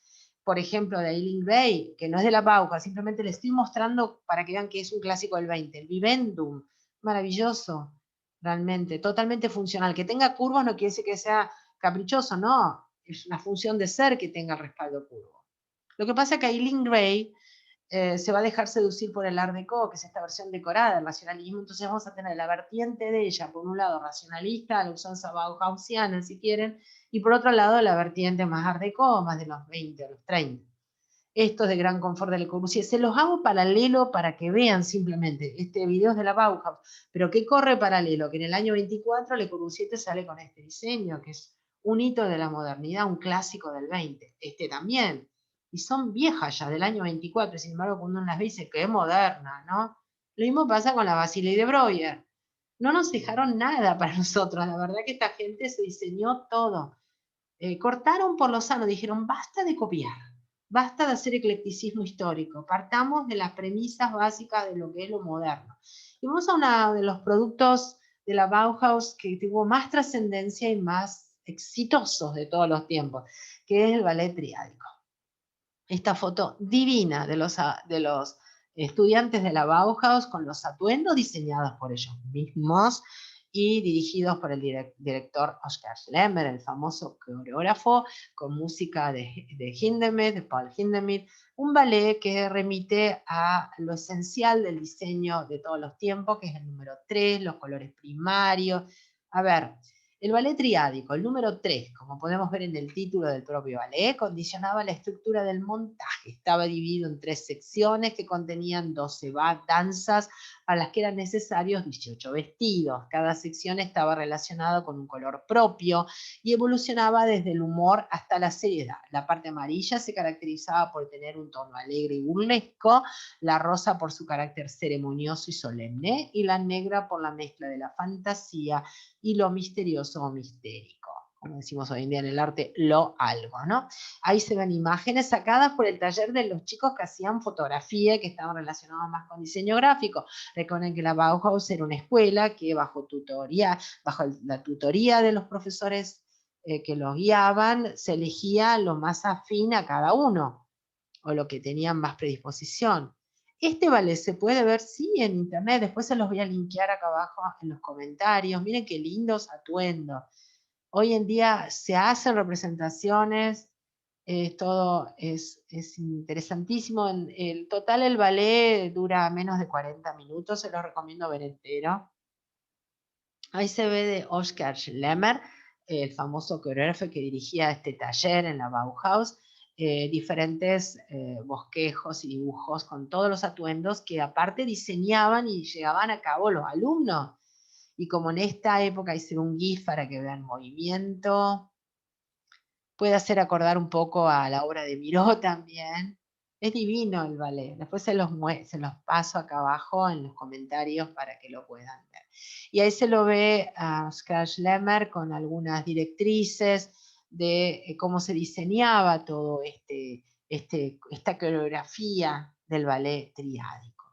Por ejemplo, de Eileen Gray, que no es de la Bauhaus, simplemente le estoy mostrando para que vean que es un clásico del 20, el Vivendum, maravilloso, realmente, totalmente funcional. Que tenga curvos no quiere decir que sea caprichoso, no, es una función de ser que tenga el respaldo curvo. Lo que pasa es que Eileen Gray se va a dejar seducir por el Art Deco, que es esta versión decorada del racionalismo. Entonces vamos a tener la vertiente de ella, por un lado racionalista, la usanza bauhausiana si quieren, y por otro lado la vertiente más Art Deco, más de los 20 o los 30. Estos de Gran Confort de Le Corbusier, se los hago paralelo para que vean simplemente, este video es de la Bauhaus, pero que corre paralelo, que en el año 24 Le Corbusier te sale con este diseño, que es un hito de la modernidad, un clásico del 20, este también, y son viejas ya, del año 24, sin embargo cuando uno las ve dice que es moderna, ¿no? Lo mismo pasa con la Basile de Breuer, no nos dejaron nada para nosotros, la verdad que esta gente se diseñó todo, cortaron por lo sano, dijeron basta de copiar, basta de hacer eclecticismo histórico, partamos de las premisas básicas de lo que es lo moderno. Y vamos a uno de los productos de la Bauhaus que tuvo más trascendencia y más exitosos de todos los tiempos, que es el ballet triádico. Esta foto divina de los estudiantes de la Bauhaus con los atuendos diseñados por ellos mismos y dirigidos por el director Oskar Schlemmer, el famoso coreógrafo, con música de Hindemith, de Paul Hindemith, un ballet que remite a lo esencial del diseño de todos los tiempos, que es el número 3, los colores primarios. A ver, el ballet triádico, el número 3, como podemos ver en el título del propio ballet, condicionaba la estructura del montaje. Estaba dividido en 3 secciones que contenían 12 danzas para las que eran necesarios 18 vestidos. Cada sección estaba relacionada con un color propio y evolucionaba desde el humor hasta la seriedad. La parte amarilla se caracterizaba por tener un tono alegre y burlesco, la rosa por su carácter ceremonioso y solemne, y la negra por la mezcla de la fantasía y lo misterioso o mistérico, como decimos hoy en día en el arte, lo algo, ¿no? Ahí se ven imágenes sacadas por el taller de los chicos que hacían fotografía, que estaban relacionados más con diseño gráfico. Recuerden que la Bauhaus era una escuela que bajo la tutoría de los profesores que los guiaban, se elegía lo más afín a cada uno, o lo que tenían más predisposición. Este ballet se puede ver, sí, en internet, después se los voy a linkear acá abajo en los comentarios. Miren qué lindos atuendos. Hoy en día se hacen representaciones, todo es interesantísimo. El total el ballet dura menos de 40 minutos, se los recomiendo ver entero. Ahí se ve de Oskar Schlemmer, el famoso coreógrafo que dirigía este taller en la Bauhaus, diferentes bosquejos y dibujos con todos los atuendos que aparte diseñaban y llevaban a cabo los alumnos. Y como en esta época hice un GIF para que vean movimiento, puede hacer acordar un poco a la obra de Miró también. Es divino el ballet. Después se los paso acá abajo en los comentarios para que lo puedan ver. Y ahí se lo ve a Oskar Schlemmer con algunas directrices de cómo se diseñaba todo esta coreografía del ballet triádico.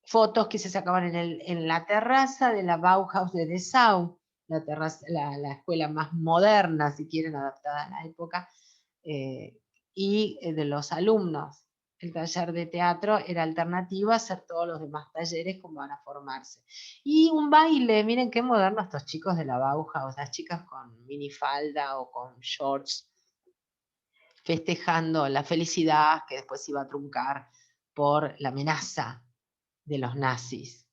Fotos que se sacaban en la terraza de la Bauhaus de Dessau, la escuela más moderna, si quieren, adaptada a la época, y de los alumnos. el taller de teatro era alternativa a hacer todos los demás talleres como van a formarse. Y un baile, miren qué modernos estos chicos de la Bauhaus, las chicas con minifalda o con shorts, festejando la felicidad que después iba a truncar por la amenaza de los nazis.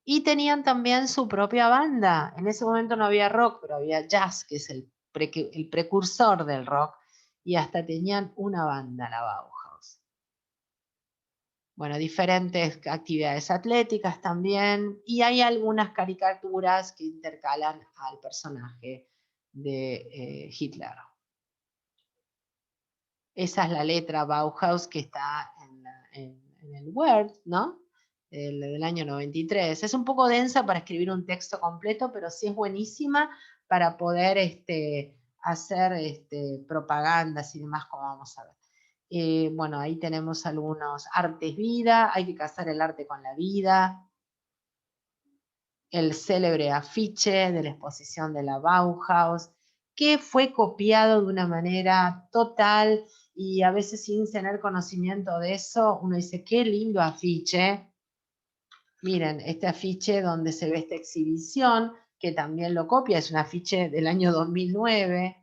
Y tenían también su propia banda. En ese momento no había rock, pero había jazz, que es el precursor del rock, y hasta tenían una banda, la Bauhaus. Bueno, diferentes actividades atléticas también, y hay algunas caricaturas que intercalan al personaje de Hitler. Esa es la letra Bauhaus que está en el Word, ¿no? Del año 93. Es un poco densa para escribir un texto completo, pero sí es buenísima para poder hacer propagandas y demás, como vamos a ver. Bueno, ahí tenemos algunos artes vida, hay que casar el arte con la vida, el célebre afiche de la exposición de la Bauhaus, que fue copiado de una manera total y a veces sin tener conocimiento de eso, uno dice, qué lindo afiche. Miren, este afiche donde se ve esta exhibición, que también lo copia, es un afiche del año 2009.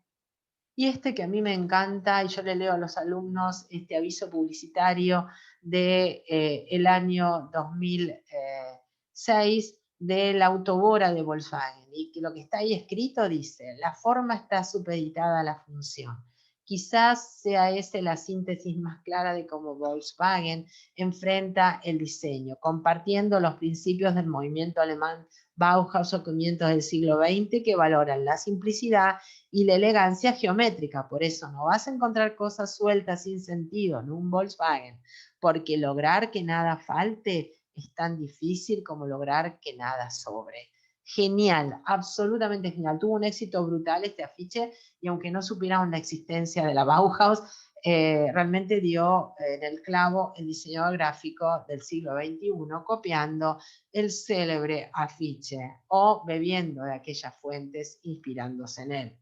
Y este que a mí me encanta, y yo le leo a los alumnos este aviso publicitario del año 2006 del Autobora de Volkswagen, y que lo que está ahí escrito dice, la forma está supeditada a la función. Quizás sea esa la síntesis más clara de cómo Volkswagen enfrenta el diseño, compartiendo los principios del movimiento alemán Bauhaus o comienzos del siglo XX que valoran la simplicidad y la elegancia geométrica. Por eso no vas a encontrar cosas sueltas sin sentido en un Volkswagen, porque lograr que nada falte es tan difícil como lograr que nada sobre. Genial, absolutamente genial. Tuvo un éxito brutal este afiche y aunque no supiéramos la existencia de la Bauhaus, realmente dio en el clavo el diseñador gráfico del siglo XXI, copiando el célebre afiche o bebiendo de aquellas fuentes, inspirándose en él.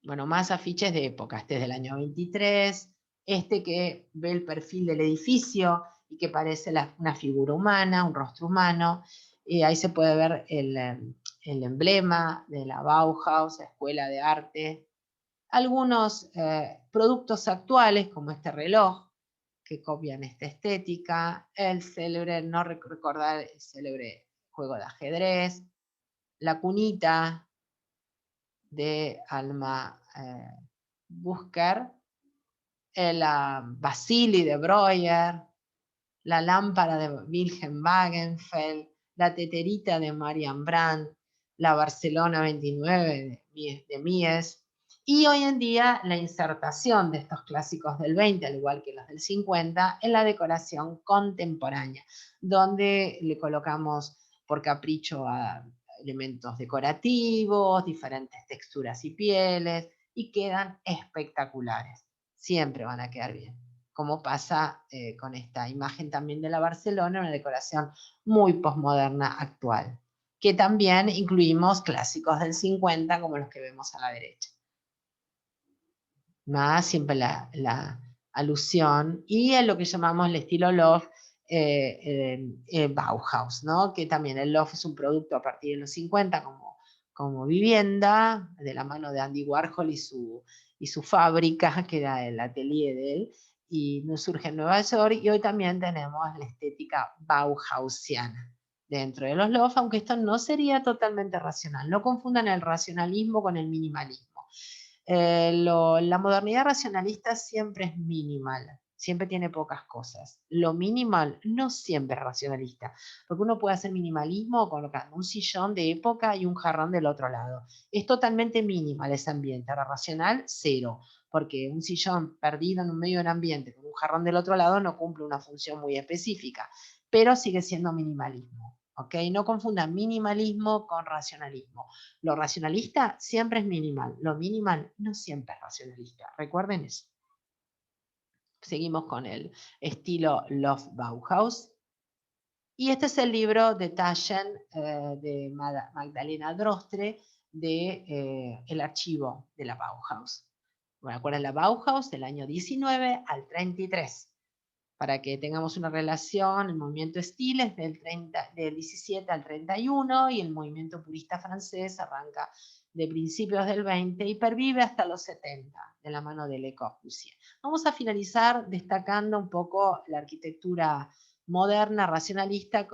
Bueno, más afiches de época, este es del año 23, este que ve el perfil del edificio y que parece una figura humana, un rostro humano, y ahí se puede ver el emblema de la Bauhaus, la Escuela de Arte, algunos productos actuales como este reloj que copian esta estética, el célebre, no recordar el célebre juego de ajedrez, la cunita de Alma Busker, la Basili de Breuer, la lámpara de Wilhelm Wagenfeld, la teterita de Marian Brandt, la Barcelona 29 de Mies, y hoy en día la insertación de estos clásicos del 20, al igual que los del 50, en la decoración contemporánea, donde le colocamos por capricho a elementos decorativos, diferentes texturas y pieles, y quedan espectaculares. Siempre van a quedar bien, como pasa con esta imagen también de la Barcelona, una decoración muy posmoderna actual, que también incluimos clásicos del 50 como los que vemos a la derecha. Más siempre la alusión, y en lo que llamamos el estilo loft, Bauhaus, ¿no? Que también el loft es un producto a partir de los 50 como vivienda, de la mano de Andy Warhol y su fábrica, que era el atelier de él, y nos surge en Nueva York, y hoy también tenemos la estética bauhausiana dentro de los loft, aunque esto no sería totalmente racional. No confundan el racionalismo con el minimalismo. La modernidad racionalista siempre es minimal, siempre tiene pocas cosas. Lo minimal no siempre es racionalista, porque uno puede hacer minimalismo colocando un sillón de época y un jarrón del otro lado. Es totalmente minimal ese ambiente, ahora racional, cero, porque un sillón perdido en un medio del ambiente con un jarrón del otro lado no cumple una función muy específica, pero sigue siendo minimalismo. ¿Ok? No confundan minimalismo con racionalismo. Lo racionalista siempre es minimal, lo minimal no siempre es racionalista. Recuerden eso. Seguimos con el estilo Love Bauhaus. Y este es el libro de Taschen de Magdalena Drostre de El archivo de la Bauhaus. Recuerden la Bauhaus del año 19 al 33. Para que tengamos una relación, el movimiento Stiles del 17 al 31 y el movimiento purista francés arranca de principios del 20 y pervive hasta los 70 de la mano de Le Corbusier. Vamos a finalizar destacando un poco la arquitectura moderna, racionalista,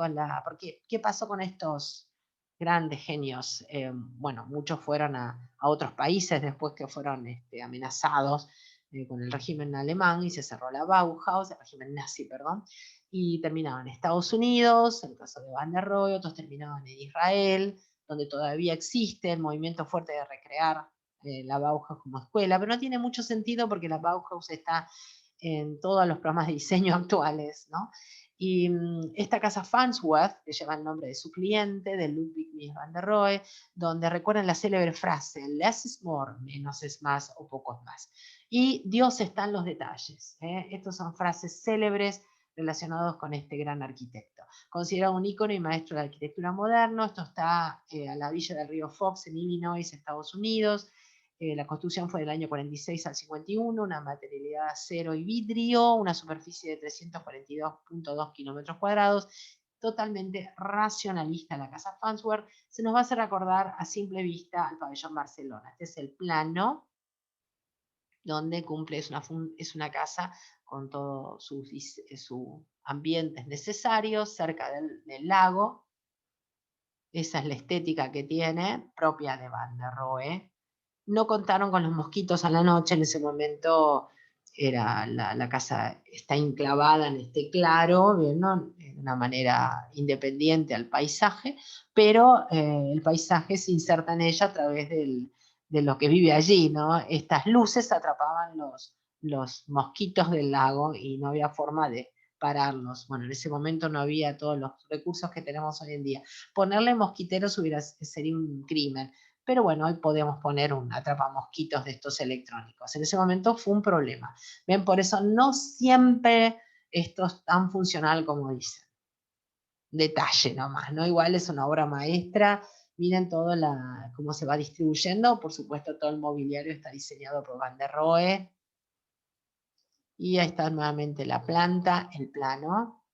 porque ¿qué pasó con estos grandes genios? Bueno, muchos fueron a otros países después que fueron amenazados con el régimen alemán y se cerró la Bauhaus, el régimen nazi, perdón, y terminaron en Estados Unidos, en el caso de Van der Rohe, otros terminaron en Israel, donde todavía existe el movimiento fuerte de recrear la Bauhaus como escuela, pero no tiene mucho sentido porque la Bauhaus está en todos los programas de diseño actuales, ¿no? Y esta casa Farnsworth, que lleva el nombre de su cliente, de Ludwig Mies van der Rohe, donde recuerdan la célebre frase, less is more, menos es más o poco es más. Y Dios está en los detalles. Estas son frases célebres relacionadas con este gran arquitecto. Considerado un ícono y maestro de la arquitectura moderna, esto está a la orilla del río Fox en Illinois, Estados Unidos. La construcción fue del año 46 al 51, una materialidad de acero y vidrio, una superficie de 342.2 kilómetros cuadrados, totalmente racionalista la casa Farnsworth. Se nos va a hacer recordar a simple vista al pabellón Barcelona. Este es el plano donde cumple, es una casa con todos sus ambientes necesarios, cerca del lago. Esa es la estética que tiene, propia de Van der Rohe. No contaron con los mosquitos a la noche, en ese momento la casa está enclavada en este claro, ¿no? De una manera independiente al paisaje, pero el paisaje se inserta en ella a través de lo que vive allí, ¿no? Estas luces atrapaban los mosquitos del lago y no había forma de pararlos. Bueno, en ese momento no había todos los recursos que tenemos hoy en día. Ponerle mosquiteros sería un crimen. Pero bueno, hoy podemos poner un atrapamosquitos de estos electrónicos. En ese momento fue un problema. Ven, por eso no siempre esto es tan funcional como dicen. Detalle nomás, ¿no? Igual es una obra maestra. Miren todo cómo se va distribuyendo. Por supuesto, todo el mobiliario está diseñado por Van der Rohe. Y ahí está nuevamente la planta, el plano,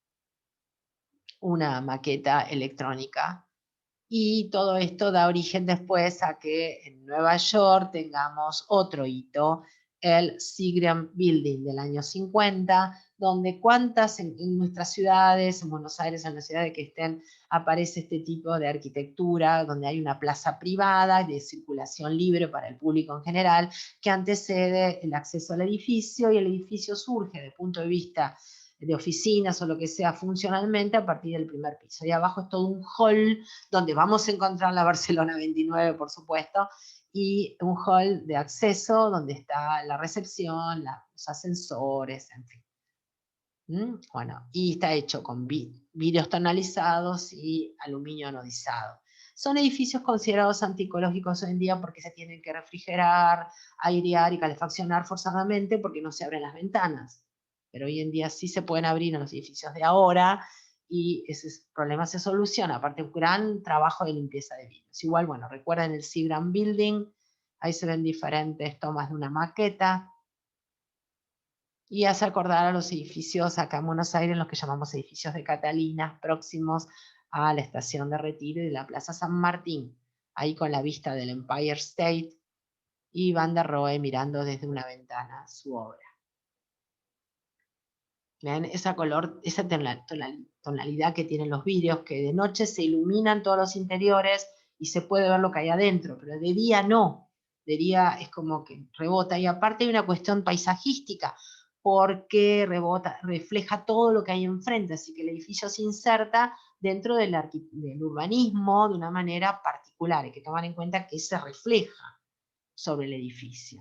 una maqueta electrónica. Y todo esto da origen después a que en Nueva York tengamos otro hito, el Seagram Building del año 50, donde cuántas en nuestras ciudades, en Buenos Aires, en las ciudades que estén, aparece este tipo de arquitectura, donde hay una plaza privada de circulación libre para el público en general, que antecede el acceso al edificio, y el edificio surge desde el punto de vista de oficinas o lo que sea funcionalmente a partir del primer piso. Y abajo es todo un hall donde vamos a encontrar la Barcelona 29, por supuesto, y un hall de acceso donde está la recepción, los ascensores, en fin. Bueno, y está hecho con vidrios tonalizados y aluminio anodizado. Son edificios considerados antiecológicos hoy en día porque se tienen que refrigerar, airear y calefaccionar forzadamente porque no se abren las ventanas. Pero hoy en día sí se pueden abrir en los edificios de ahora y ese problema se soluciona. Aparte, un gran trabajo de limpieza de vidrios. Igual, bueno, recuerden el Seagram Building, ahí se ven diferentes tomas de una maqueta y hace acordar a los edificios acá en Buenos Aires, los que llamamos edificios de Catalinas, próximos a la estación de Retiro y de la Plaza San Martín, ahí con la vista del Empire State y Van der Rohe mirando desde una ventana su obra. ¿Ven? Esa tonalidad que tienen los vidrios, que de noche se iluminan todos los interiores y se puede ver lo que hay adentro, pero de día no. De día es como que rebota. Y aparte hay una cuestión paisajística, porque refleja todo lo que hay enfrente, así que el edificio se inserta dentro del urbanismo de una manera particular. Hay que tomar en cuenta que se refleja sobre el edificio.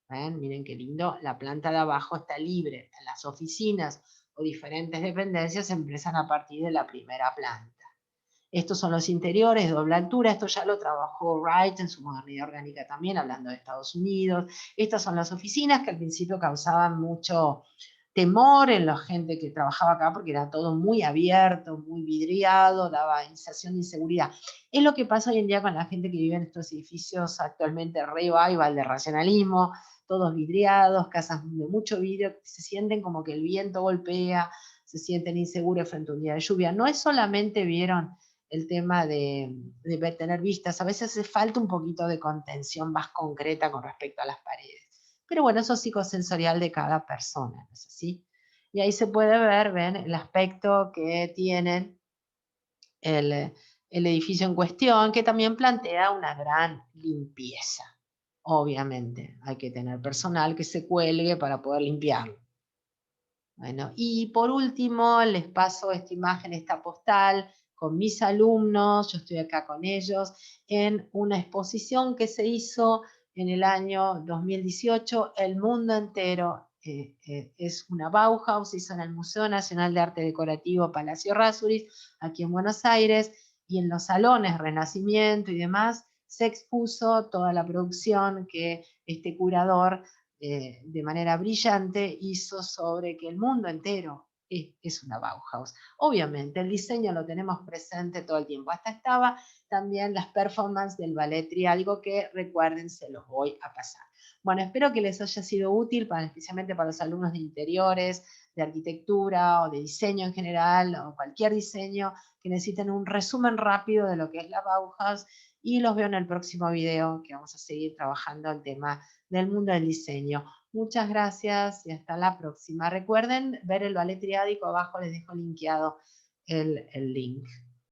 ¿Ven? Miren qué lindo, la planta de abajo está libre. En las oficinas o diferentes dependencias se empiezan a partir de la primera planta. Estos son los interiores, doble altura. Esto ya lo trabajó Wright en su modernidad orgánica también, hablando de Estados Unidos. Estas son las oficinas que al principio causaban mucho temor en la gente que trabajaba acá porque era todo muy abierto, muy vidriado, daba sensación de inseguridad. Es lo que pasa hoy en día con la gente que vive en estos edificios actualmente revival de racionalismo, todos vidriados, casas de mucho vidrio, se sienten como que el viento golpea, se sienten inseguros frente a un día de lluvia. No es solamente, vieron, el tema de tener vistas, a veces hace falta un poquito de contención más concreta con respecto a las paredes. Pero bueno, eso es psicosensorial de cada persona, ¿no es así? Y ahí se puede ver, ven, el aspecto que tienen el edificio en cuestión, que también plantea una gran limpieza. Obviamente, hay que tener personal que se cuelgue para poder limpiarlo. Bueno, y por último, les paso esta imagen, esta postal, con mis alumnos, yo estoy acá con ellos, en una exposición que se hizo en el año 2018, El mundo entero es una Bauhaus, se hizo en el Museo Nacional de Arte Decorativo Palacio Errázuriz, aquí en Buenos Aires, y en los salones Renacimiento y demás, se expuso toda la producción que este curador de manera brillante hizo sobre que el mundo entero es una Bauhaus. Obviamente, el diseño lo tenemos presente todo el tiempo. Hasta estaba también las performances del ballet Trialgo, que recuerden, se los voy a pasar. Bueno, espero que les haya sido útil, especialmente para los alumnos de interiores, de arquitectura o de diseño en general, o cualquier diseño que necesiten un resumen rápido de lo que es la Bauhaus, y los veo en el próximo video, que vamos a seguir trabajando el tema del mundo del diseño. Muchas gracias y hasta la próxima. Recuerden ver el ballet triádico, abajo les dejo linkeado el link.